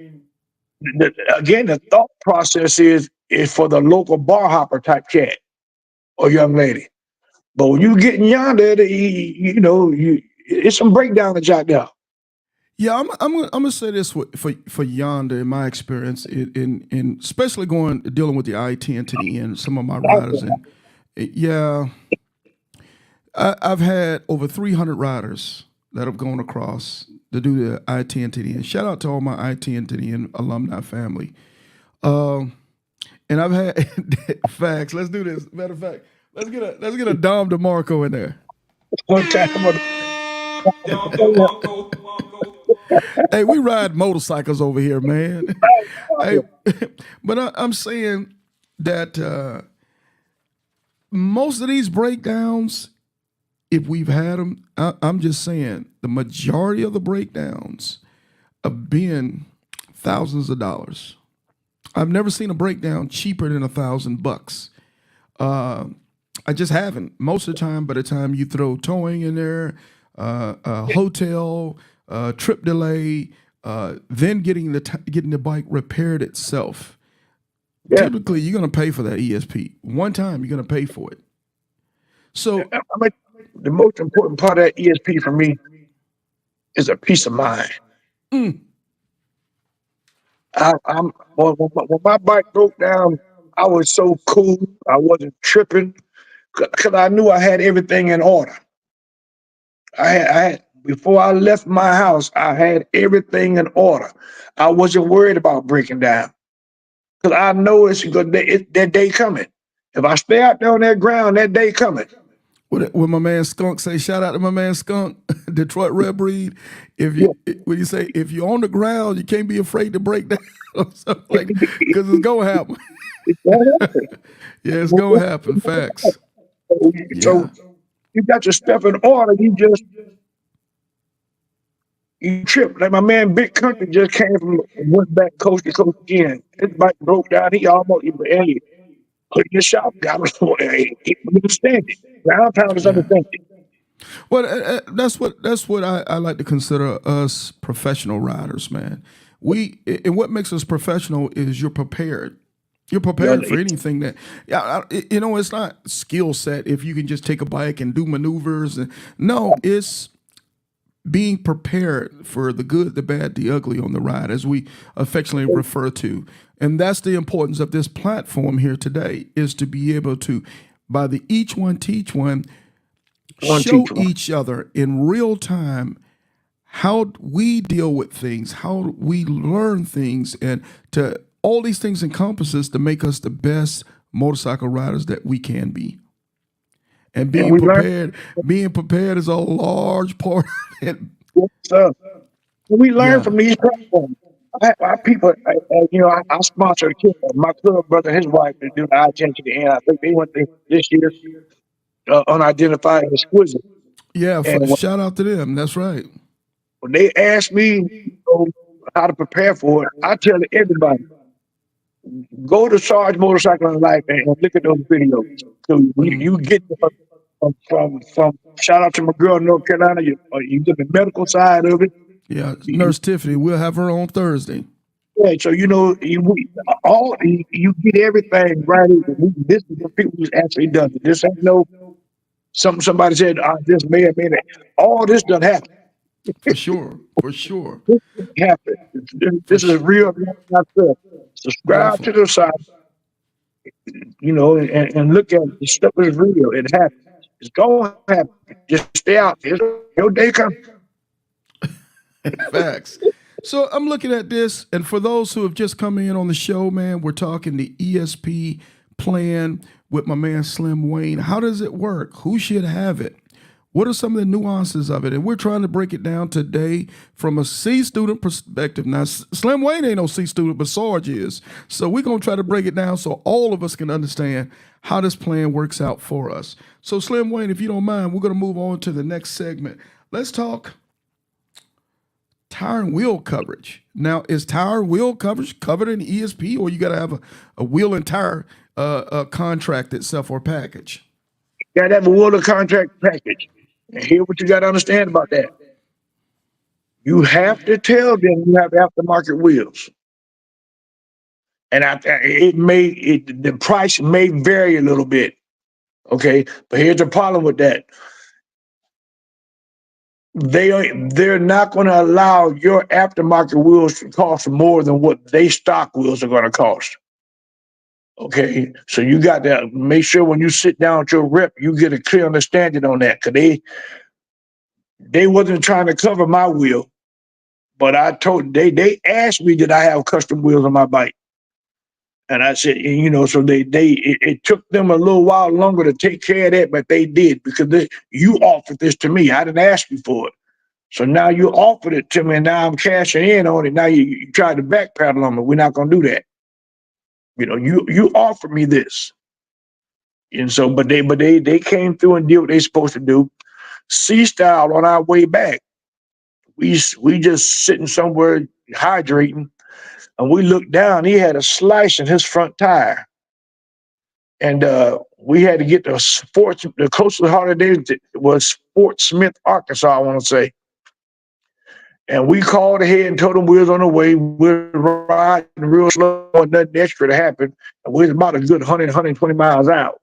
the thought process is for the local bar hopper type cat or young lady. But when you get in yonder, it's some breakdowns out there. Yeah, I'm gonna say this for Yonder in my experience in especially dealing with the I-10 to the end. Some of my riders and yeah, I've had over 300 riders that have gone across to do the I-10 to the end. Shout out to all my I-10 to the end alumni family. And I've had facts. Let's do this. Matter of fact, let's get a Dom DeMarco in there. One time, Hey, we ride motorcycles over here, man. Hey, but I'm saying that most of these breakdowns, if we've had them, I'm just saying the majority of the breakdowns have been thousands of dollars. I've never seen a breakdown cheaper than $1,000. I just haven't. Most of the time, by the time you throw towing in there, hotel, trip delay, then getting the bike repaired itself. yeah. Typically, you're going to pay for that ESP. One time, you're going to pay for it. So, I mean, the most important part of that ESP for me is a peace of mind. When my bike broke down, I was so cool. I wasn't tripping because I knew I had everything in order. I had before I left my house, I had everything in order. I wasn't worried about breaking down because I know that day coming. If I stay out there on that ground, that day coming. when my man Skunk say, shout out to my man Skunk, Detroit Red Breed. Yeah. When you say if you're on the ground, you can't be afraid to break down or something like, because it's gonna happen. Yeah, it's gonna happen. Facts. Yeah. So you got your stuff in order. You trip. Like my man Big Country just came from went back coast to coast again. His bike broke down. He almost hey, put in the shop. I don't know. He understand it. Ground pound is Yeah. understanding. Well, that's what I like to consider us professional riders, man. And what makes us professional is you're prepared. You're prepared for anything that, yeah, it's not skill set if you can just take a bike and do maneuvers. No, it's being prepared for the good, the bad, the ugly on the ride, as we affectionately refer to. And that's the importance of this platform here today, is to be able to, by the each one teach one, show each other in real time how we deal with things, how we learn things, and to all these things encompasses to make us the best motorcycle riders that we can be. And and we learn. being prepared is a large part of it. So we learn Yeah. from these platforms. I people, I sponsor a kid, my club brother, and his wife, to do the eye attention to end. I think they went this year, unidentified and exquisite. Yeah, And shout out to them. That's right. when they ask me, how to prepare for it, I tell everybody, go to Sarge Motorcycle and Life and look at those videos. So you get from shout out to my girl in North Carolina. You get the medical side of it. Yeah, You, Nurse Tiffany, we'll have her on Thursday. yeah, so you get everything right. This is what people who's actually done it. This ain't no somebody said this may have made it. All this done happen. For sure. For sure. This didn't happen. For This is sure. real. Not stuff. Subscribe to Definitely. the site, and look at it. The stuff is real. It happens. It's gonna happen. Just stay out there. Your day comes. Facts. So I'm looking at this, and for those who have just come in on the show, man, we're talking the ESP plan with my man Slim Wayne. How does it work? Who should have it? What are some of the nuances of it? And we're trying to break it down today from a C student perspective. Now, Slim Wayne ain't no C student, but Sarge is. So we're going to try to break it down so all of us can understand how this plan works out for us. So, Slim Wayne, if you don't mind, we're going to move on to the next segment. Let's talk tire and wheel coverage. Now, is tire and wheel coverage covered in ESP, or you got to have a wheel and tire contract itself or package? You gotta have a water contract package. And here's what you gotta understand about that. You have to tell them you have aftermarket wheels. And the price may vary a little bit. Okay. But here's the problem with that. They're not going to allow your aftermarket wheels to cost more than what they stock wheels are going to cost. Okay, so you got to make sure when you sit down with your rep, you get a clear understanding on that. Cause they wasn't trying to cover my wheel, but they asked me did I have custom wheels on my bike, and I said, so it took them a little while longer to take care of that, but they did because you offered this to me. I didn't ask you for it, so now you offered it to me, and now I'm cashing in on it. Now you tried to backpedal on me. We're not gonna do that. You offered me this. And so, but they came through and did what they supposed to do. C style on our way back, we just sitting somewhere hydrating, and we looked down. He had a slice in his front tire, and we had to get the coastal holiday was Fort Smith, Arkansas, I want to say. And we called ahead and told them we was on the way. We were riding real slow and nothing extra to happen. And we was about a good 120 miles out.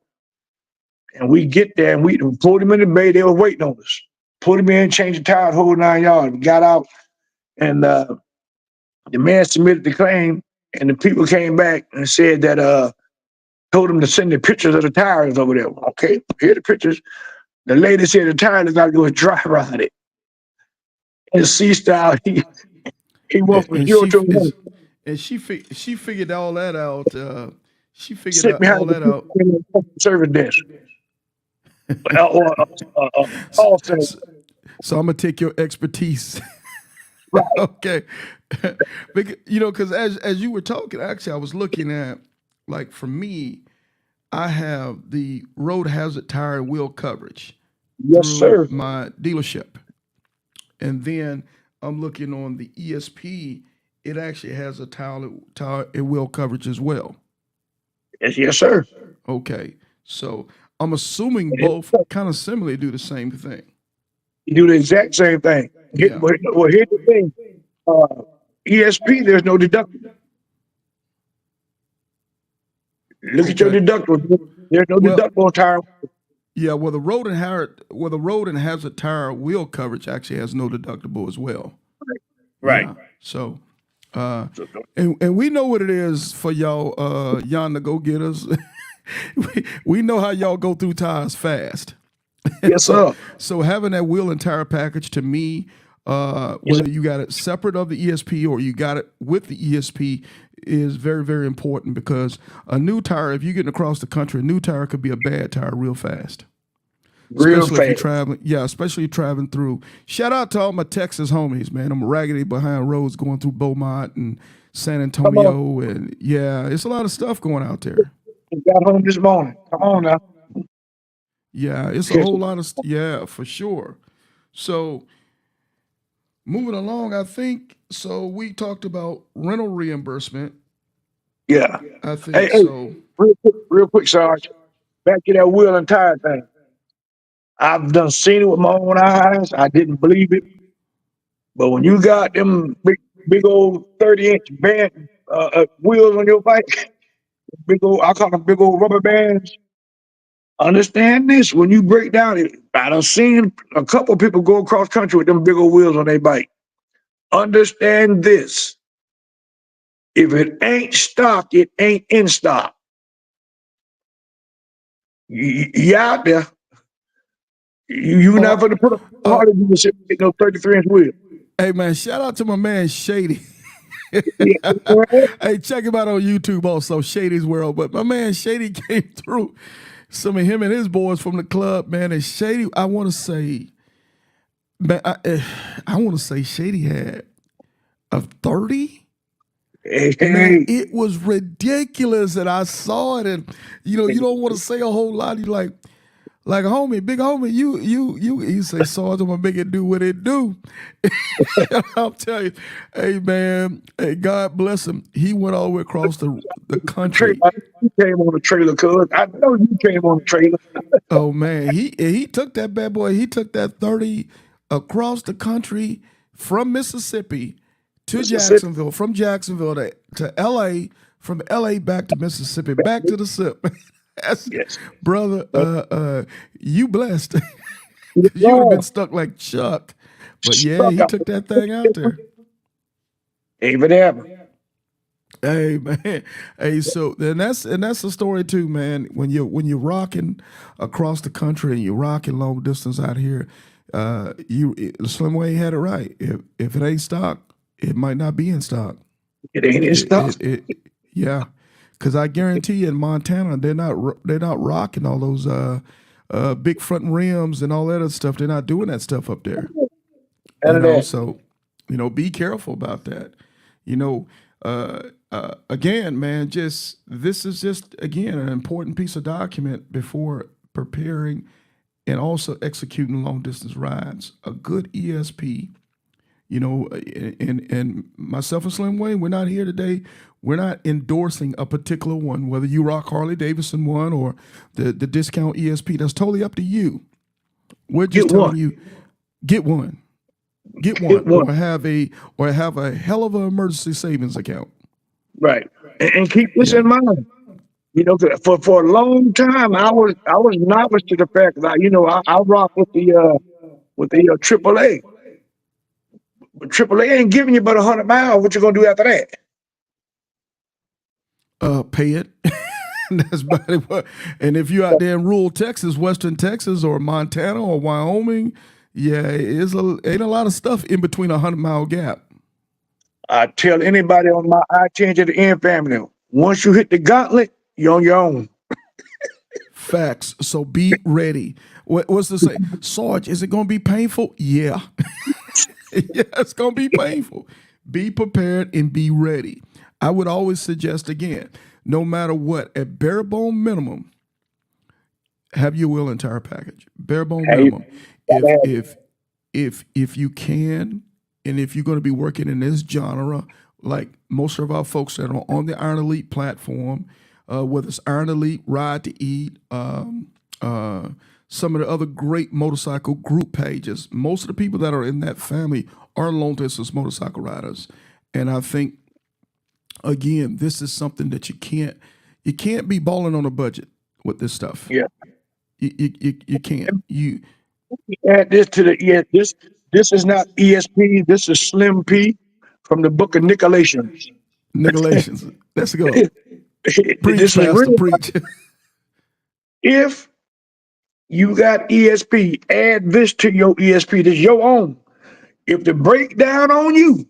And we get there and we pulled him in the bay. They were waiting on us. Put him in, changed the tire, whole 9 yards. We got out, and the man submitted the claim, and the people came back and said that told him to send the pictures of the tires over there. Okay, here are the pictures. The lady said the tire is not going to dry ride it. And C style, he went from And 0 to 1. she figured all that out. She figured Sit behind all the that out. service desk or call center. So I'm gonna take your expertise. Right. Okay, because as you were talking, actually, I was looking at, like, for me, I have the road hazard tire and wheel coverage Yes, through sir. my dealership, and then I'm looking on the ESP. It actually has a tire and wheel coverage as well. Yes, sir. Okay, so I'm assuming both kind of similarly do the same thing. You do the exact same thing. Yeah. Well, here's the thing. ESP, there's no deductible. Look at your Okay. deductible. There's no Well, deductible on tire. yeah. Well, the road and hazard tire wheel coverage actually has no deductible as well. Right. Yeah. So, and we know what it is for y'all, the go getters. we know how y'all go through tires fast. Yes, sir. So having that wheel and tire package, to me, whether you got it separate of the ESP or you got it with the ESP, is very, very important, because a new tire, if you're getting across the country, a new tire could be a bad tire real fast. real especially if you're fast. traveling. Yeah, especially traveling through. Shout out to all my Texas homies, man. I'm raggedy behind roads going through Beaumont and San Come on, Antonio, and yeah, it's a lot of stuff going out there. you got home this morning. Come on now. Yeah, it's a Catch whole it. lot of yeah, for sure. So moving along, I think so. We talked about rental reimbursement. Yeah. I Hey, think hey, so. real quick, Sarge. Back to that wheel and tire thing. I've done seen it with my own eyes. I didn't believe it. But when you got them big old 30-inch band wheels on your bike, big old, I call them big old rubber bands. Understand this. When you break down it, I done seen a couple of people go across country with them big old wheels on their bike. Understand this. If it ain't stock, it ain't in stock. You out there. You Oh, not going to put up uh, harder than you sit with no 33-inch wheel. hey man, shout out to my man Shady. Yeah. Hey, check him out on YouTube also, Shady's World. But my man Shady came through. Some of him and his boys from the club, man. And Shady, I want to say, man, I want to say Shady had a 30. Hey, Man, hey, it was ridiculous. And I saw it. And, you don't want to say a whole lot. You like homie, big homie, you say, Sarge, I'm gonna make it do what it do. I'll tell you, hey man, hey, God bless him. He went all the way across the country. you came on the trailer, cuz. I know you came on the trailer. Oh man, he took that bad boy. He took that 30 across the country from Mississippi to Mississippi. Jacksonville, from Jacksonville to LA, from LA back to Mississippi, back to the SIP. That's, Yes. brother, you blessed. Yes, You would have been Lord. stuck like Chuck. But yeah, Stuck he out. took that thing out there. Even ever. Hey man, hey. So that's the story too, man. When you're rocking across the country and you're rocking long distance out here, Slim Way had it right. If it ain't stock, it might not be in stock. It ain't in stock. Yeah, because I guarantee you in Montana they're not rocking all those big front rims and all that other stuff. They're not doing that stuff up there. None of that. So be careful about that. You know, again, man, just this is just again an important piece of document before preparing and also executing long distance rides. A good ESP, and myself and Slim Wayne, we're not here today. We're not endorsing a particular one, whether you rock Harley Davidson one or the discount ESP. That's totally up to you. We're just Get telling one. you, get one. Get Get one, one. or have a hell of an emergency savings account. Right. And keep this Yeah. in mind. 'Cause for a long time I was novice to the fact that I rock with the AAA. But AAA ain't giving you but 100 miles. What you gonna do after that? Pay it. That's about it. And if you're out there in rural Texas, Western Texas, or Montana or Wyoming, yeah, ain't a lot of stuff in between 100-mile gap. I tell anybody on my I change at the end family. Once you hit the gauntlet, you're on your own. Facts. So be ready. What's to say, Sarge? Is it going to be painful? Yeah, yeah, it's going to be painful. Be prepared and be ready. I would always suggest again, no matter what, at bare bone minimum, have your will and tire package. Bare bone Hey, minimum. If if if you can, and if you're going to be working in this genre, like most of our folks that are on the Iron Elite platform, whether it's Iron Elite, Ride to Eat, some of the other great motorcycle group pages, most of the people that are in that family are long distance motorcycle riders, and I think again, this is something that you can't be balling on a budget with this stuff. yeah. You can't. You Add this to the this is not ESP. This is Slim P from the book of Nicolations. Nicolations. Let's go. Preach, This is Pastor, real. preach. If you got ESP, add this to your ESP. This is your own. If the breakdown on you,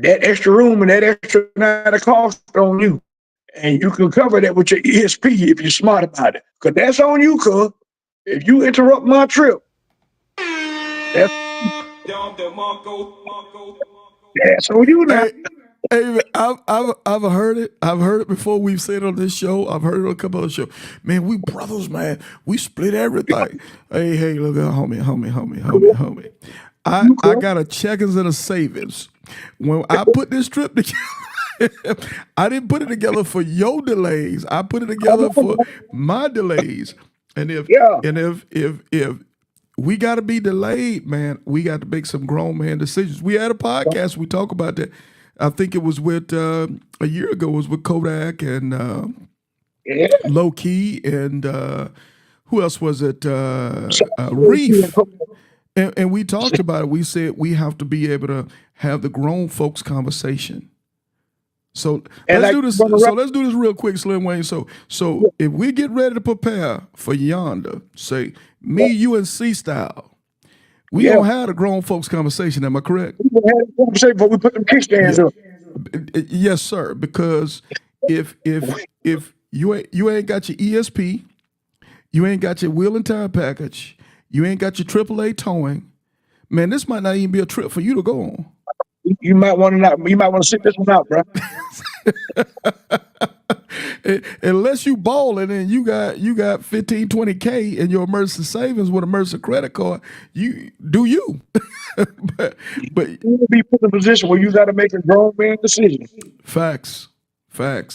that extra room and that extra night of cost on you. And you can cover that with your ESP if you're smart about it. Because that's on you, cuz. If you interrupt my trip, that's, that's on you now. Hey, hey, I've heard it. I've heard it before. We've said it on this show. I've heard it on a couple of shows. Man, we brothers, man. We split everything. Hey, look at homie. I You I cuz. got a checkings and a savings. When I put this trip together, I didn't put it together for your delays. I put it together for my delays. And if Yeah. and if we got to be delayed, man, we got to make some grown man decisions. We had a podcast. We talk about that. I think it was with a year ago. It was with Kodak and Yeah. Low Key and who else was it? So, Reef. And we talked about it. We said we have to be able to have the grown folks conversation. So and let's like do this. Brother So Rock, let's do this real quick, Slim Wayne. So if we get ready to prepare for yonder, say me, you, and C Style, we yeah, gonna have a grown folks conversation. Am I correct? we gonna have a conversation before we put them kickstands Yeah. up. Yes, sir. Because if you ain't got your ESP, you ain't got your wheel and tire package, you ain't got your AAA towing, man, this might not even be a trip for you to go on. You might want to not. You might want to sit this one out, bro. Unless you balling and you got 15, 20K in your emergency savings with a emergency credit card, you do you. but You will be put in a position where you got to make a grown man decision. facts.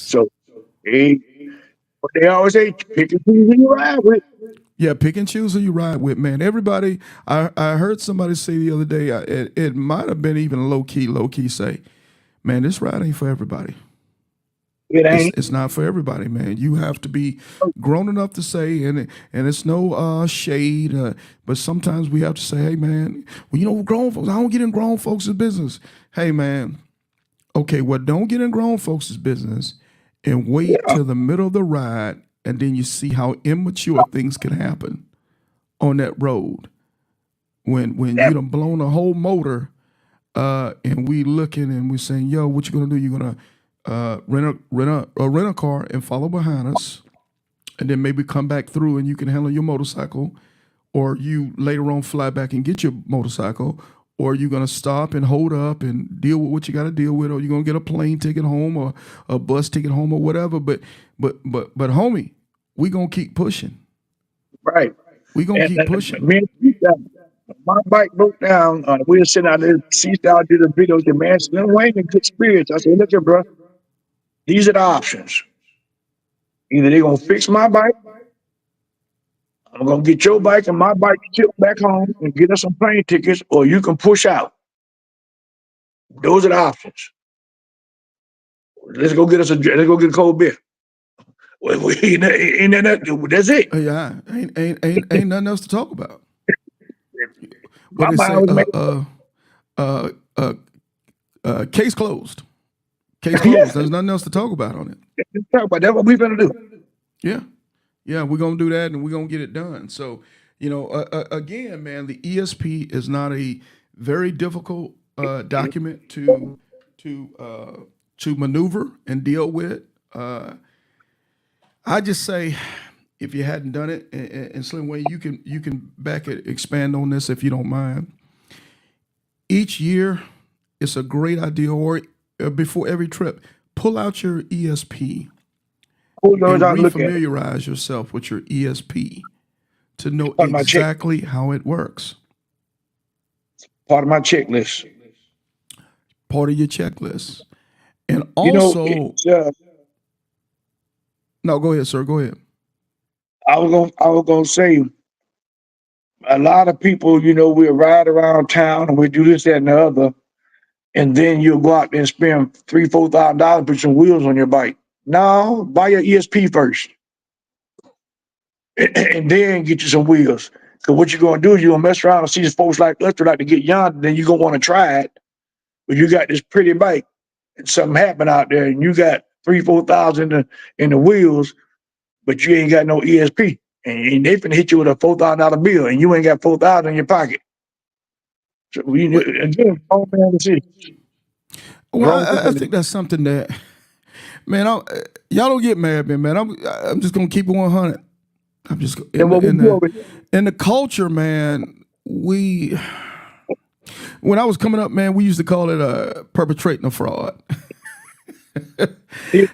So, hey, but they always say, pick and choose who you ride with. Yeah, pick and choose who you ride with, man. Everybody, I heard somebody say the other day, it might have been even low key say, man, this ride ain't for everybody. It ain't. It's not for everybody, man. You have to be grown enough to say, and it's no shade, but sometimes we have to say, hey, man, well, you know, grown folks, I don't get in grown folks' business. Hey, man, okay, well, don't get in grown folks' business and wait Yeah, till the middle of the ride, and then you see how immature things can happen on that road when that, you done blown a whole motor, and we looking and we saying, yo, what you gonna do? You gonna rent a car and follow behind us, and then maybe come back through and you can handle your motorcycle, or you later on fly back and get your motorcycle, or you're gonna stop and hold up and deal with what you got to deal with, or you're gonna get a plane ticket home or a bus ticket home or whatever. But homie, we gonna keep pushing. right. We gonna keep pushing. Me and Steve, my bike broke down. We were sitting out there. C-Style did a video. The man said, "Lil Wayne in good spirits." I said, "Look here, bro. These are the options. Either they're gonna fix my bike, I'm gonna get your bike and my bike shipped back home and get us some plane tickets, or you can push out. Those are the options. Let's go get us a. Let's go get a cold beer. Ain't that, that's it. Yeah, ain't nothing else to talk about. What My they mind say? was made. Uh, uh, case closed. Case Yeah, closed. There's nothing else to talk about on it. let's talk about that. What we gonna do? Yeah, yeah, we're gonna do that and we're gonna get it done. So, you know, again, man, the ESP is not a very difficult document to maneuver and deal with. I just say, if you hadn't done it, and Slim Way, you can back it, expand on this if you don't mind. Each year, it's a great idea, or before every trip, pull out your ESP Who knows and how to look at it? refamiliarize yourself with your ESP to know Part of my check. exactly how it works. Part of my checklist. Part of your checklist. And You know, also, it's, no, go ahead, sir. Go ahead. I was gonna say a lot of people, you know, we ride around town and we do this, that, and the other, and then you'll go out there and spend $3,000, $4,000, put some wheels on your bike. No, buy your ESP first, and then get you some wheels. Because what you're gonna do is you're gonna mess around and see these folks like us who like to get yonder, then you're gonna want to try it. But you got this pretty bike, and something happened out there, and you got 3,000, 4,000 in the wheels, but you ain't got no ESP. And they finna hit you with a $4,000 bill, and you ain't got 4,000 in your pocket. So we Well, again, grown man decision. well, Grown I man. think that's something that Man, y'all don't get mad at me, man. I'm just gonna keep it 100. I'm just And what we do over here, in the culture, man. When I was coming up, man, we used to call it perpetrating a fraud.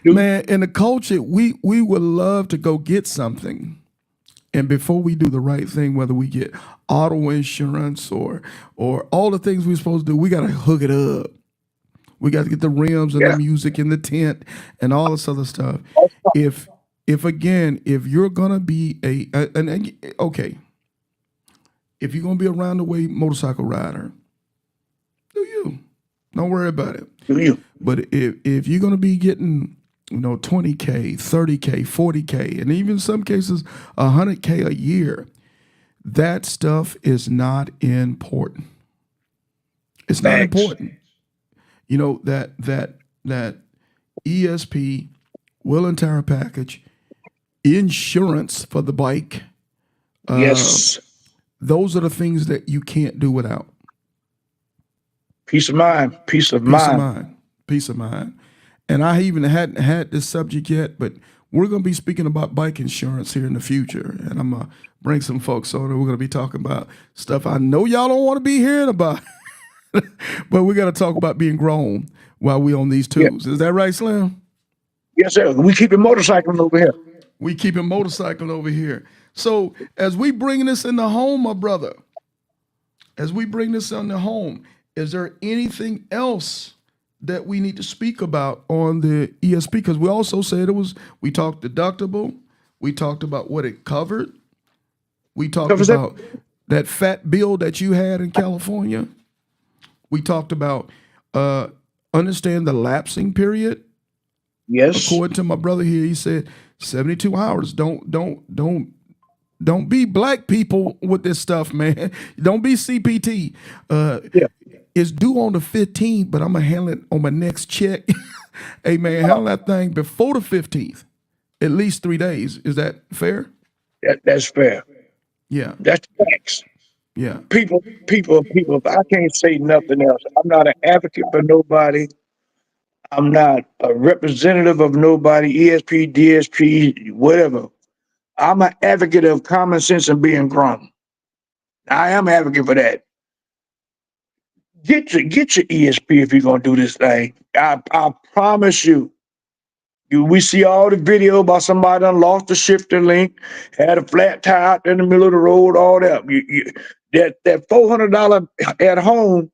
Man, in the culture, we would love to go get something, and before we do the right thing, whether we get auto insurance or all the things we're supposed to do, we got to hook it up. We got to get the rims and the yeah. music and the tent and all this other stuff. If again, if you're gonna be okay, if you're gonna be a round the way motorcycle rider, do you? Don't worry about it. Do you? But if you're gonna be getting 20K, 30K, 40K, and even in some cases 100K a year, that stuff is not important. It's not Facts. important. That ESP, wheel and tire package, insurance for the bike. Yes. Those are the things that you can't do without. Peace of mind. Peace of Peace of mind. mind. Peace of mind. And I even hadn't had this subject yet, but we're going to be speaking about bike insurance here in the future. And I'm going to bring some folks on and we're going to be talking about stuff I know y'all don't want to be hearing about. But we got to talk about being grown while we on these tools. Is that right, Slim? Yes, sir. We keep it motorcycling over here. We keeping motorcycling over here. So as we bring this in the home, my brother, as we bring this in the home, is there anything else that we need to speak about on the ESP? Because we also said we talked deductible, we talked about what it covered, we talked about that fat bill that you had in California. We talked about understand the lapsing period. Yes. According to my brother here, he said 72 hours. Don't be black people with this stuff, man. Don't be CPT. Yeah. It's due on the 15th, but I'm gonna handle it on my next check. Hey man, handle that thing before the 15th. At least 3 days. Is that fair? That's fair. Yeah. That's facts. Yeah. People. I can't say nothing else. I'm not an advocate for nobody. I'm not a representative of nobody, ESP, DSP, whatever. I'm an advocate of common sense and being grown. I am an advocate for that. Get your ESP if you're gonna do this thing. I promise you. We see all the video about somebody done lost the shifter link, had a flat tire out in the middle of the road, all that. That $400 at home,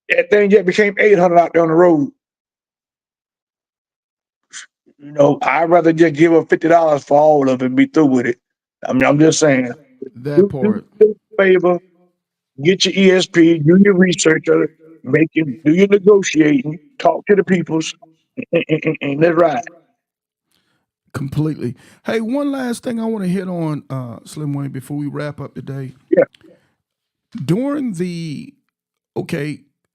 that thing just became $800 out there on the road. I'd rather just give her $50 for all of it and be through with it. I'm just saying. That Do part. a favor, get your ESP, do your research, do your negotiating, talk to the peoples, and let's ride. Completely. Hey, one last thing I want to hit on, Slim Wayne, before we wrap up today. Yeah. During the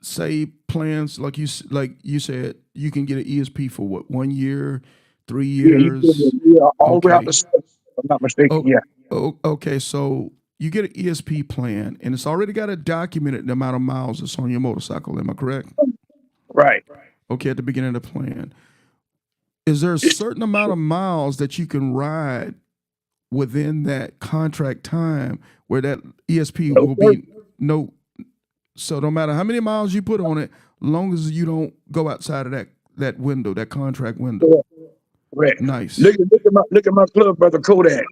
say plans like you said, you can get an ESP for what, 1 year, 3 years. Yeah, all the way out Okay. to, if I'm not mistaken. Oh, Yeah. okay. So you get an ESP plan, and it's already got a documented amount of miles that's on your motorcycle. Am I correct? Right. Okay, at the beginning of the plan. Is there a certain amount of miles that you can ride within that contract time where that ESP will be no? So no matter how many miles you put on it, long as you don't go outside of that window, that contract window. Correct. Nice. Look at my club brother Kodak.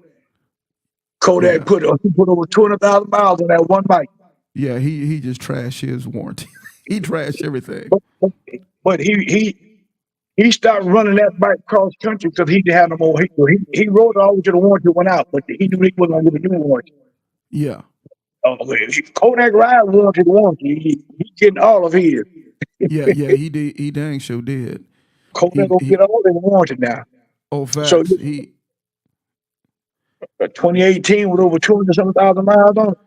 Kodak Yeah. put over 200,000 miles on that one bike. Yeah, he just trashed his warranty. He trashed everything. But he stopped running that bike cross country because he didn't have no more. He rode it all to the warranty went out, but he knew he wasn't gonna get a new warranty. Yeah. Kodak ride warranty to warranty. He getting all of his. Yeah, he did. He dang sure did. Kodak gonna get all of the warranty now. Oh, facts. So 2018 with over 200,000 miles on it.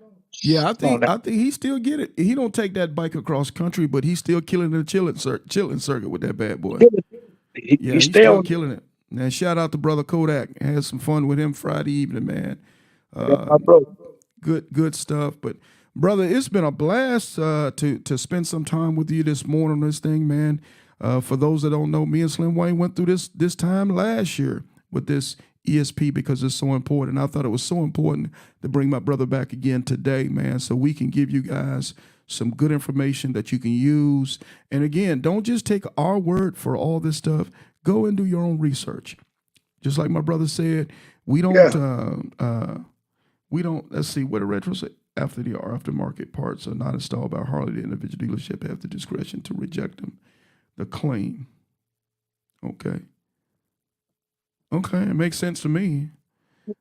Yeah, I think he still get it. He don't take that bike across country, but he's still killing the chilling circuit with that bad boy. Yeah, he's still killing it. And shout out to brother Kodak. Had some fun with him Friday evening, man. my bro. Good stuff. But brother, it's been a blast to spend some time with you this morning on this thing, man. For those that don't know, me and Slim Wayne went through this time last year with this ESP because it's so important. I thought it was so important to bring my brother back again today, man, so we can give you guys some good information that you can use. And again, don't just take our word for all this stuff. Go and do your own research. Just like my brother said, we don't let's see what a retro say. After the aftermarket parts are not installed by Harley, the individual dealership have the discretion to reject them. The claim. Okay, it makes sense to me.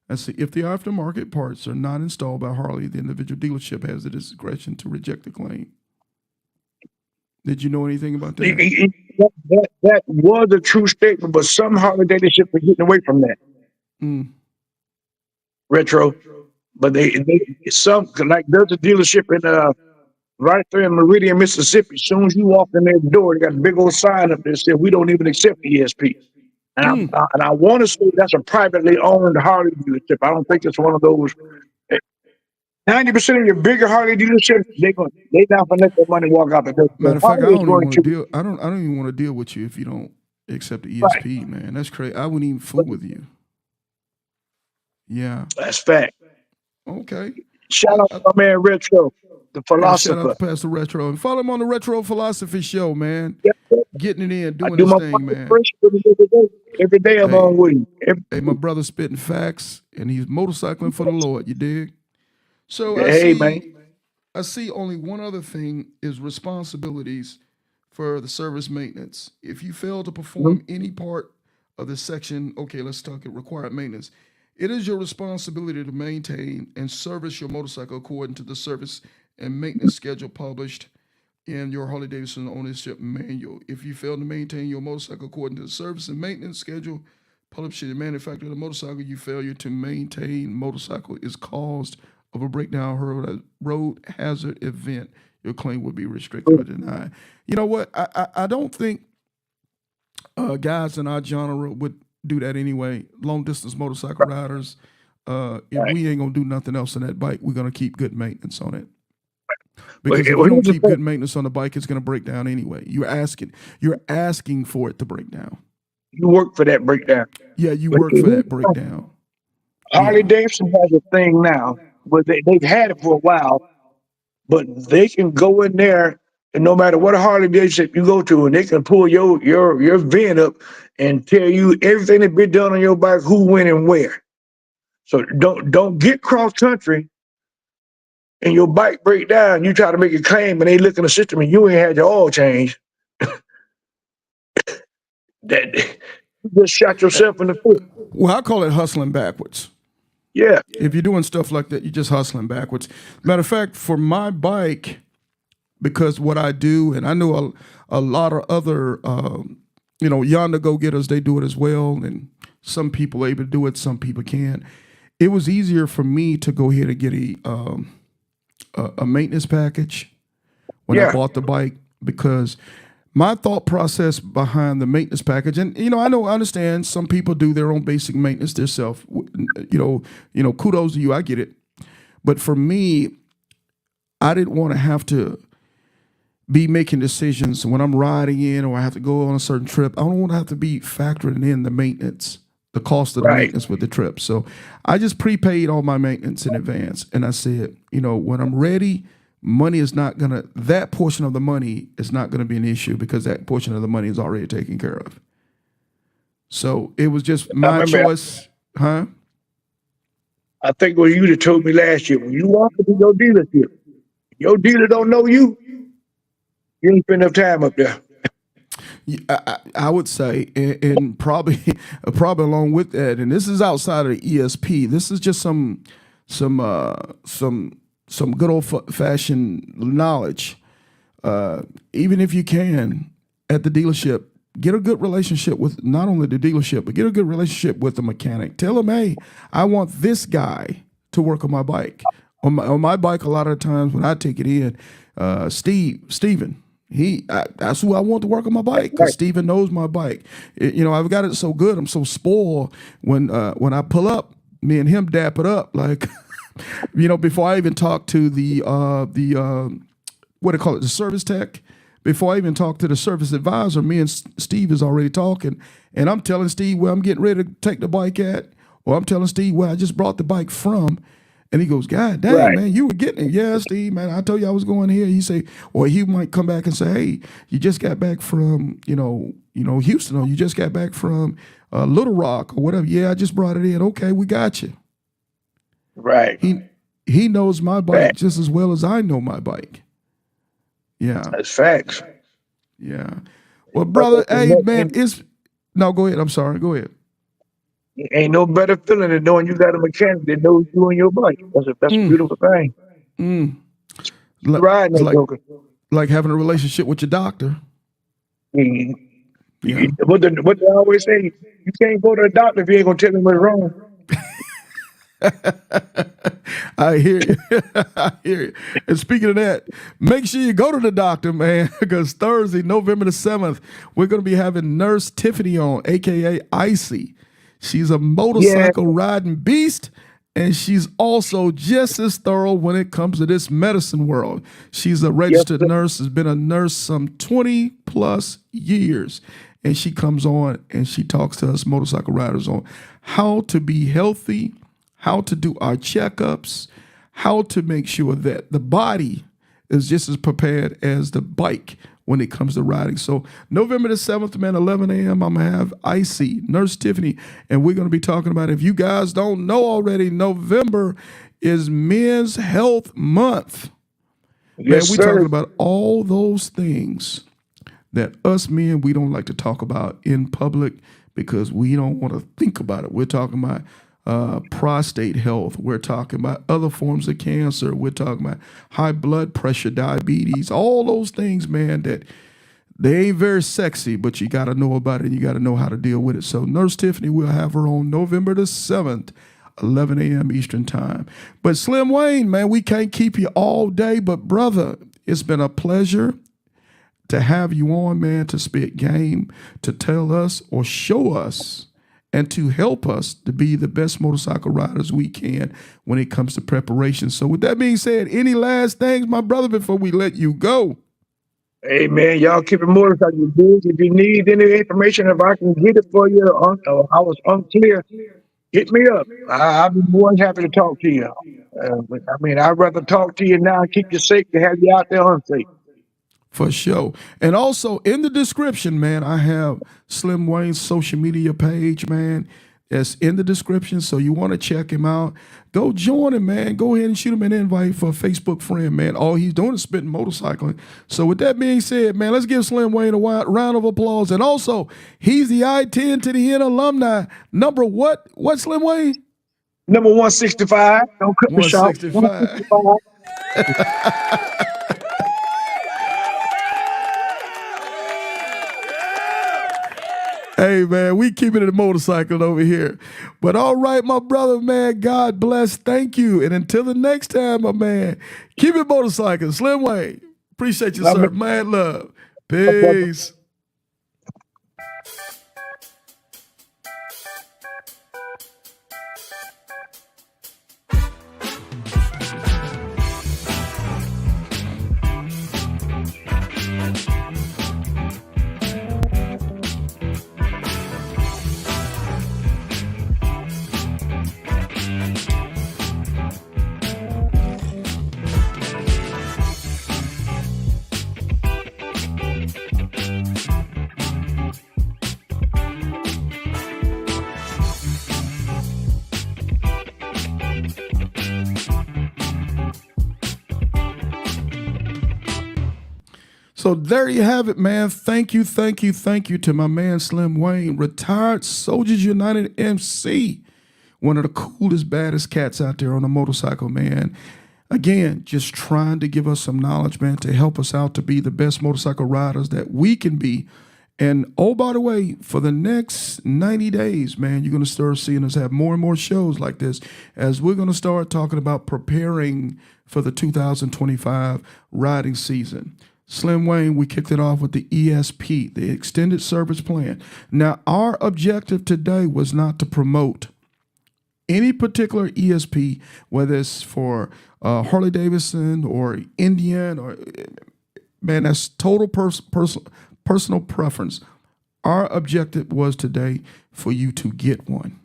Let's see. If the aftermarket parts are not installed by Harley, the individual dealership has the discretion to reject the claim. Did you know anything about that? That was a true statement, but some Harley dealerships are getting away from that. Mm. Retro. But they some like there's a dealership in right there in Meridian, Mississippi. As soon as you walk in their door, they got a big old sign up there that said we don't even accept ESP. And I want to say that's a privately owned Harley dealership. I don't think it's one of those. 90% of your bigger Harley dealerships, they not gonna let their money walk out the door. Matter of fact, I Harley is don't even going want to to deal. I don't even want to deal with you if you don't accept the right. ESP, man. That's crazy. I wouldn't even fool with you. Yeah. That's fact. Okay. Shout out to my man Retro, the Shout out philosopher. to Pastor Retro and follow him on the Retro Philosophy Show, man. Yep. Getting it in, I doing do his my thing, man. first every day. Every day I'm Hey, on with him. hey, my brother spitting facts, and he's motorcycling for the Lord. You dig? So Hey man, I see only one other thing is responsibilities for the service maintenance. If you fail to perform any part of this section, okay, let's talk it required maintenance. It is your responsibility to maintain and service your motorcycle according to the service and maintenance schedule published in your Harley Davidson ownership manual. If you fail to maintain your motorcycle according to the service and maintenance schedule published in the manufacturer of the motorcycle, your failure to maintain motorcycle is caused of a breakdown or road hazard event. Your claim will be restricted or denied. You know what? I don't think guys in our genre would do that anyway. Long distance motorcycle riders, if we ain't gonna do nothing else on that bike, we're gonna keep good maintenance on it. Because if you don't keep good maintenance on the bike, it's gonna break down anyway. You're asking for it to break down. you work for that breakdown. Yeah, you work for that breakdown. Harley Yeah. Davidson has a thing now, but they've had it for a while, but they can go in there and no matter what a Harley dealership you go to, and they can pull your VIN up and tell you everything that been done on your bike, who went and where. So don't get cross country and your bike break down. You try to make a claim and they look in the system and you ain't had your oil change. That you just shot yourself in the foot. Well, I call it hustling backwards. Yeah, If you're doing stuff like that, you're just hustling backwards. Matter of fact, for my bike, because what I do, and I know a lot of other, Yonder Go Getters, they do it as well, and some people are able to do it, some people can't. It was easier for me to go ahead and get a maintenance package when I bought the bike because my thought process behind the maintenance package, and I understand some people do their own basic maintenance themselves. Kudos to you, I get it. But for me, I didn't want to have to be making decisions when I'm riding in or I have to go on a certain trip. I don't want to have to be factoring in the maintenance, the cost of the maintenance with the trip. So I just prepaid all my maintenance in advance. And I said, when I'm ready, that portion of the money is not going to be an issue because that portion of the money is already taken care of. So it was just my choice. Huh? I think what you told me last year, when you walk into your dealership, your dealer don't know you, you ain't spend enough time up there. Yeah, I would say, and probably along with that, and this is outside of the ESP. This is just some good old fashioned knowledge. Even if you can at the dealership, get a good relationship with not only the dealership, but get a good relationship with the mechanic. Tell them, hey, I want this guy to work on my bike. On my bike, a lot of times when I take it in, Steven. That's who I want to work on my bike because Steven knows my bike. I've got it so good. I'm so spoiled when I pull up, me and him dap it up like, before I even talk to the what do you call it, the service tech, before I even talk to the service advisor, me and Steve is already talking, and I'm telling Steve where I'm getting ready to take the bike at, or I'm telling Steve where I just brought the bike from. And he goes, God dang, Right. man, you were getting it. Yeah, Steve, man, I told you I was going here. He say, or he might come back and say, hey, you just got back from, Houston, or you just got back from Little Rock or whatever. Yeah, I just brought it in. Okay, we got you. Right. He knows my bike Facts. just as well as I know my bike. Yeah, That's facts. yeah. Well, brother, hey, man, Ain't, no, go ahead. I'm sorry. Go ahead. ain't no better feeling than knowing you got a mechanic that knows you and your bike. That's a beautiful thing. Riding It's that joker. like having a relationship with your doctor. Mhm. Yeah. What they always say, you can't go to the doctor if you ain't gonna tell him what's wrong. I hear you. I hear you. And speaking of that, make sure you go to the doctor, man, because Thursday, November the 7th, we're going to be having Nurse Tiffany on, a.k.a. Icy. She's a motorcycle riding beast, and she's also just as thorough when it comes to this medicine world. She's a registered nurse, has been a nurse some 20 plus years. And she comes on and she talks to us motorcycle riders on how to be healthy, how to do our checkups, how to make sure that the body is just as prepared as the bike when it comes to riding. So November the 7th, man, 11 a.m., I'm going to have Icy, Nurse Tiffany, and we're going to be talking about, if you guys don't know already, November is Men's Health Month. Yes, Man, we're sir. talking about all those things that us men, we don't like to talk about in public because we don't want to think about it. We're talking about prostate health. We're talking about other forms of cancer. We're talking about high blood pressure, diabetes, all those things, man, that they ain't very sexy, but you got to know about it and you got to know how to deal with it. So Nurse Tiffany, we'll have her on November the 7th, 11 a.m. Eastern time. But Slim Wayne, man, we can't keep you all day, but brother, it's been a pleasure to have you on, man, to spit game, to tell us or show us and to help us to be the best motorcycle riders we can when it comes to preparation. So with that being said, any last things, my brother, before we let you go? Hey man, y'all keep it motorcycle good. If you need any information, if I can get it for you, I was unclear, hit me up. I'll be more than happy to talk to you. I'd rather talk to you now and keep you safe than have you out there unsafe. For sure. And also in the description, man, I have Slim Wayne's social media page, man. It's in the description. So you want to check him out. Go join him, man. Go ahead and shoot him an invite for a Facebook friend, man. All he's doing is spitting motorcycling. So with that being said, man, let's give Slim Wayne a round of applause. And also, he's the I-10 to the N alumni. Number what? What, Slim Wayne? Number 165. Don't cut me short. 165. 165. Hey, man, we keeping it a motorcycle over here. But all right, my brother, man, God bless. Thank you. And until the next time, my man, keep it motorcycle. Slim Wayne. Appreciate you, sir. Mad love. Peace. So there you have it, man. Thank you to my man Slim Wayne, retired Soldiers United MC, one of the coolest, baddest cats out there on a motorcycle, man. Again, just trying to give us some knowledge, man, to help us out to be the best motorcycle riders that we can be. And oh, by the way, for the next 90 days, man, you're going to start seeing us have more and more shows like this as we're going to start talking about preparing for the 2025 riding season. Slim Wayne, we kicked it off with the ESP, the Extended Service Plan. Now, our objective today was not to promote any particular ESP, whether it's for Harley Davidson or Indian or Man, that's total personal preference. Our objective was today for you to get one.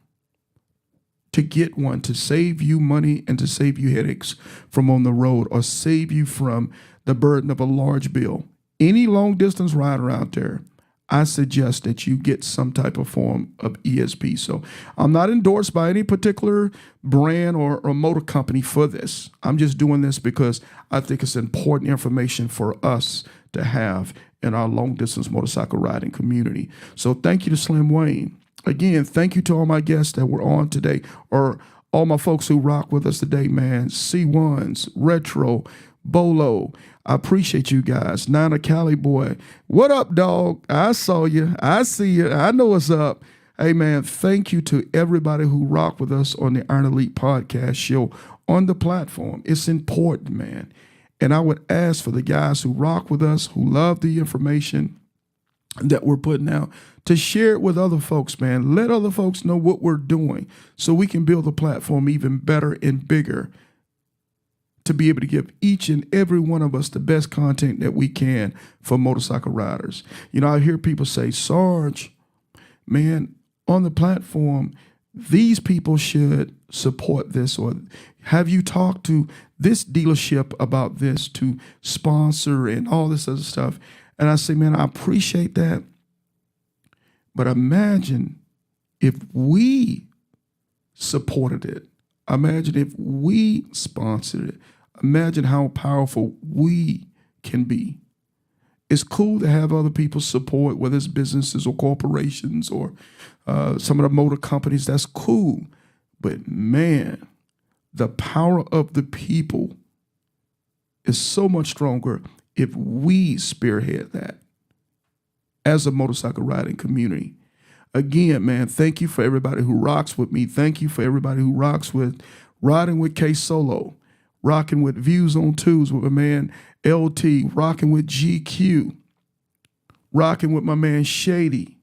To get one, to save you money and to save you headaches from on the road, or save you from the burden of a large bill. Any long distance rider out there, I suggest that you get some type of form of ESP. So I'm not endorsed by any particular brand or motor company for this. I'm just doing this because I think it's important information for us to have in our long distance motorcycle riding community. So thank you to Slim Wayne. Again, thank you to all my guests that were on today, or all my folks who rock with us today, man. C1s, Retro, Bolo. I appreciate you guys. Nana Cali boy. What up, dog? I saw you. I see you. I know what's up. Hey, man, thank you to everybody who rock with us on the Iron Elite podcast show on the platform. It's important, man. And I would ask for the guys who rock with us, who love the information that we're putting out, to share it with other folks, man. Let other folks know what we're doing so we can build the platform even better and bigger, to be able to give each and every one of us the best content that we can for motorcycle riders. You know, I hear people say, Sarge, man, on the platform, these people should support this, or have you talked to this dealership about this to sponsor and all this other stuff? And I say, man, I appreciate that. But imagine if we supported it. Imagine if we sponsored it. Imagine how powerful we can be. It's cool to have other people support, whether it's businesses or corporations or some of the motor companies. That's cool. But man, the power of the people is so much stronger if we spearhead that as a motorcycle riding community. Again, man, thank you for everybody who rocks with me. Thank you for everybody who rocks with Riding with K Solo, rocking with Views on Twos with my man LT, rocking with GQ, rocking with my man Shady,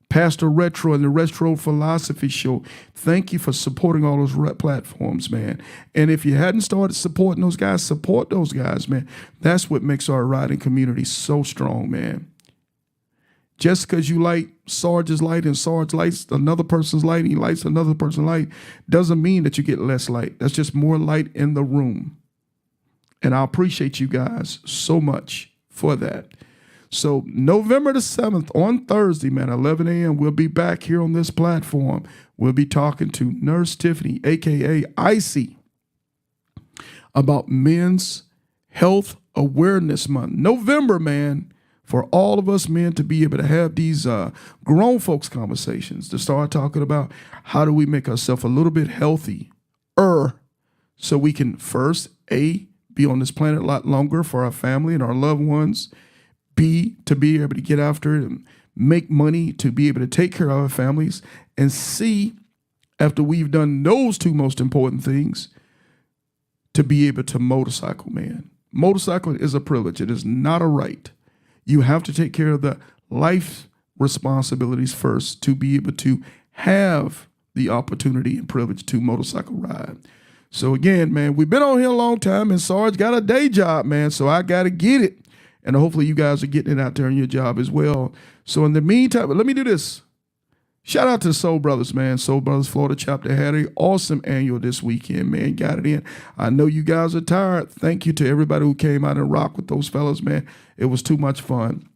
Pastor Retro and the Retro Philosophy Show. Thank you for supporting all those platforms, man. And if you hadn't started supporting those guys, support those guys, man. That's what makes our riding community so strong, man. Just because you light Sarge's light and Sarge lights another person's light and he lights another person's light doesn't mean that you get less light. That's just more light in the room. And I appreciate you guys so much for that. So November the 7th on Thursday, man, 11 a.m., we'll be back here on this platform. We'll be talking to Nurse Tiffany, a.k.a. Icy, about Men's Health Awareness Month. November, man, for all of us men to be able to have these grown folks conversations, to start talking about how do we make ourselves a little bit healthier so we can first, A, be on this planet a lot longer for our family and our loved ones, B, to be able to get after it and make money to be able to take care of our families, and C, after we've done those two most important things, to be able to motorcycle, man. Motorcycling is a privilege. It is not a right. You have to take care of the life responsibilities first to be able to have the opportunity and privilege to motorcycle ride. So again, man, we've been on here a long time, and Sarge got a day job, man, so I got to get it. And hopefully you guys are getting it out there in your job as well. So in the meantime, let me do this. Shout out to the Soul Brothers, man. Soul Brothers Florida chapter had an awesome annual this weekend, man. Got it in. I know you guys are tired. Thank you to everybody who came out and rocked with those fellas, man. It was too much fun.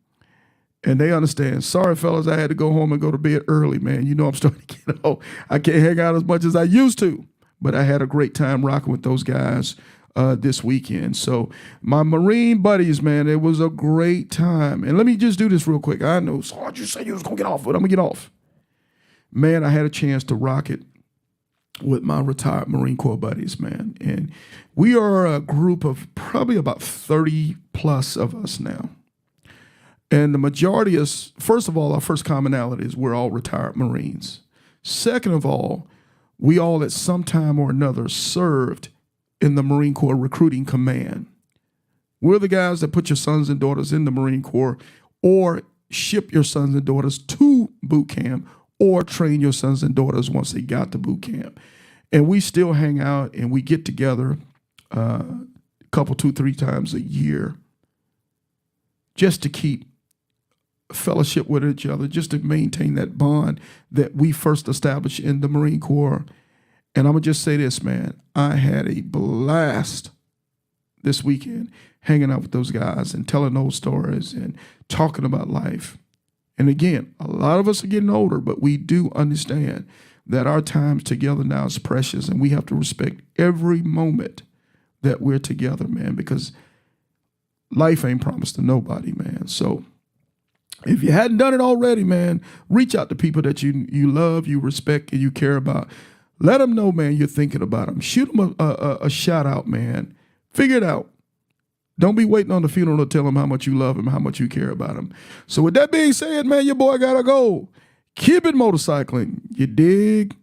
And they understand. Sorry, fellas, I had to go home and go to bed early, man. You know I'm starting to get old. I can't hang out as much as I used to. But I had a great time rocking with those guys this weekend. So my Marine buddies, man, it was a great time. And let me just do this real quick. I know, Sarge, you said you was going to get off, but I'm going to get off. Man, I had a chance to rock it with my retired Marine Corps buddies, man. And we are a group of probably about 30 plus of us now. And the majority is, first of all, our first commonality is we're all retired Marines. Second of all, we all at some time or another served in the Marine Corps Recruiting Command. We're the guys that put your sons and daughters in the Marine Corps, or ship your sons and daughters to boot camp, or train your sons and daughters once they got to boot camp. And we still hang out and we get together a couple, 2-3 times a year just to keep fellowship with each other, just to maintain that bond that we first established in the Marine Corps. And I'm going to just say this, man. I had a blast this weekend hanging out with those guys and telling those stories and talking about life. And again, a lot of us are getting older, but we do understand that our times together now is precious, and we have to respect every moment that we're together, man, because life ain't promised to nobody, man. So if you hadn't done it already, man, reach out to people that you love, you respect, and you care about. Let them know, man, you're thinking about them. Shoot them a shout out, man. Figure it out. Don't be waiting on the funeral to tell them how much you love them, how much you care about them. So with that being said, man, your boy gotta go. Keep it motorcycling. You dig?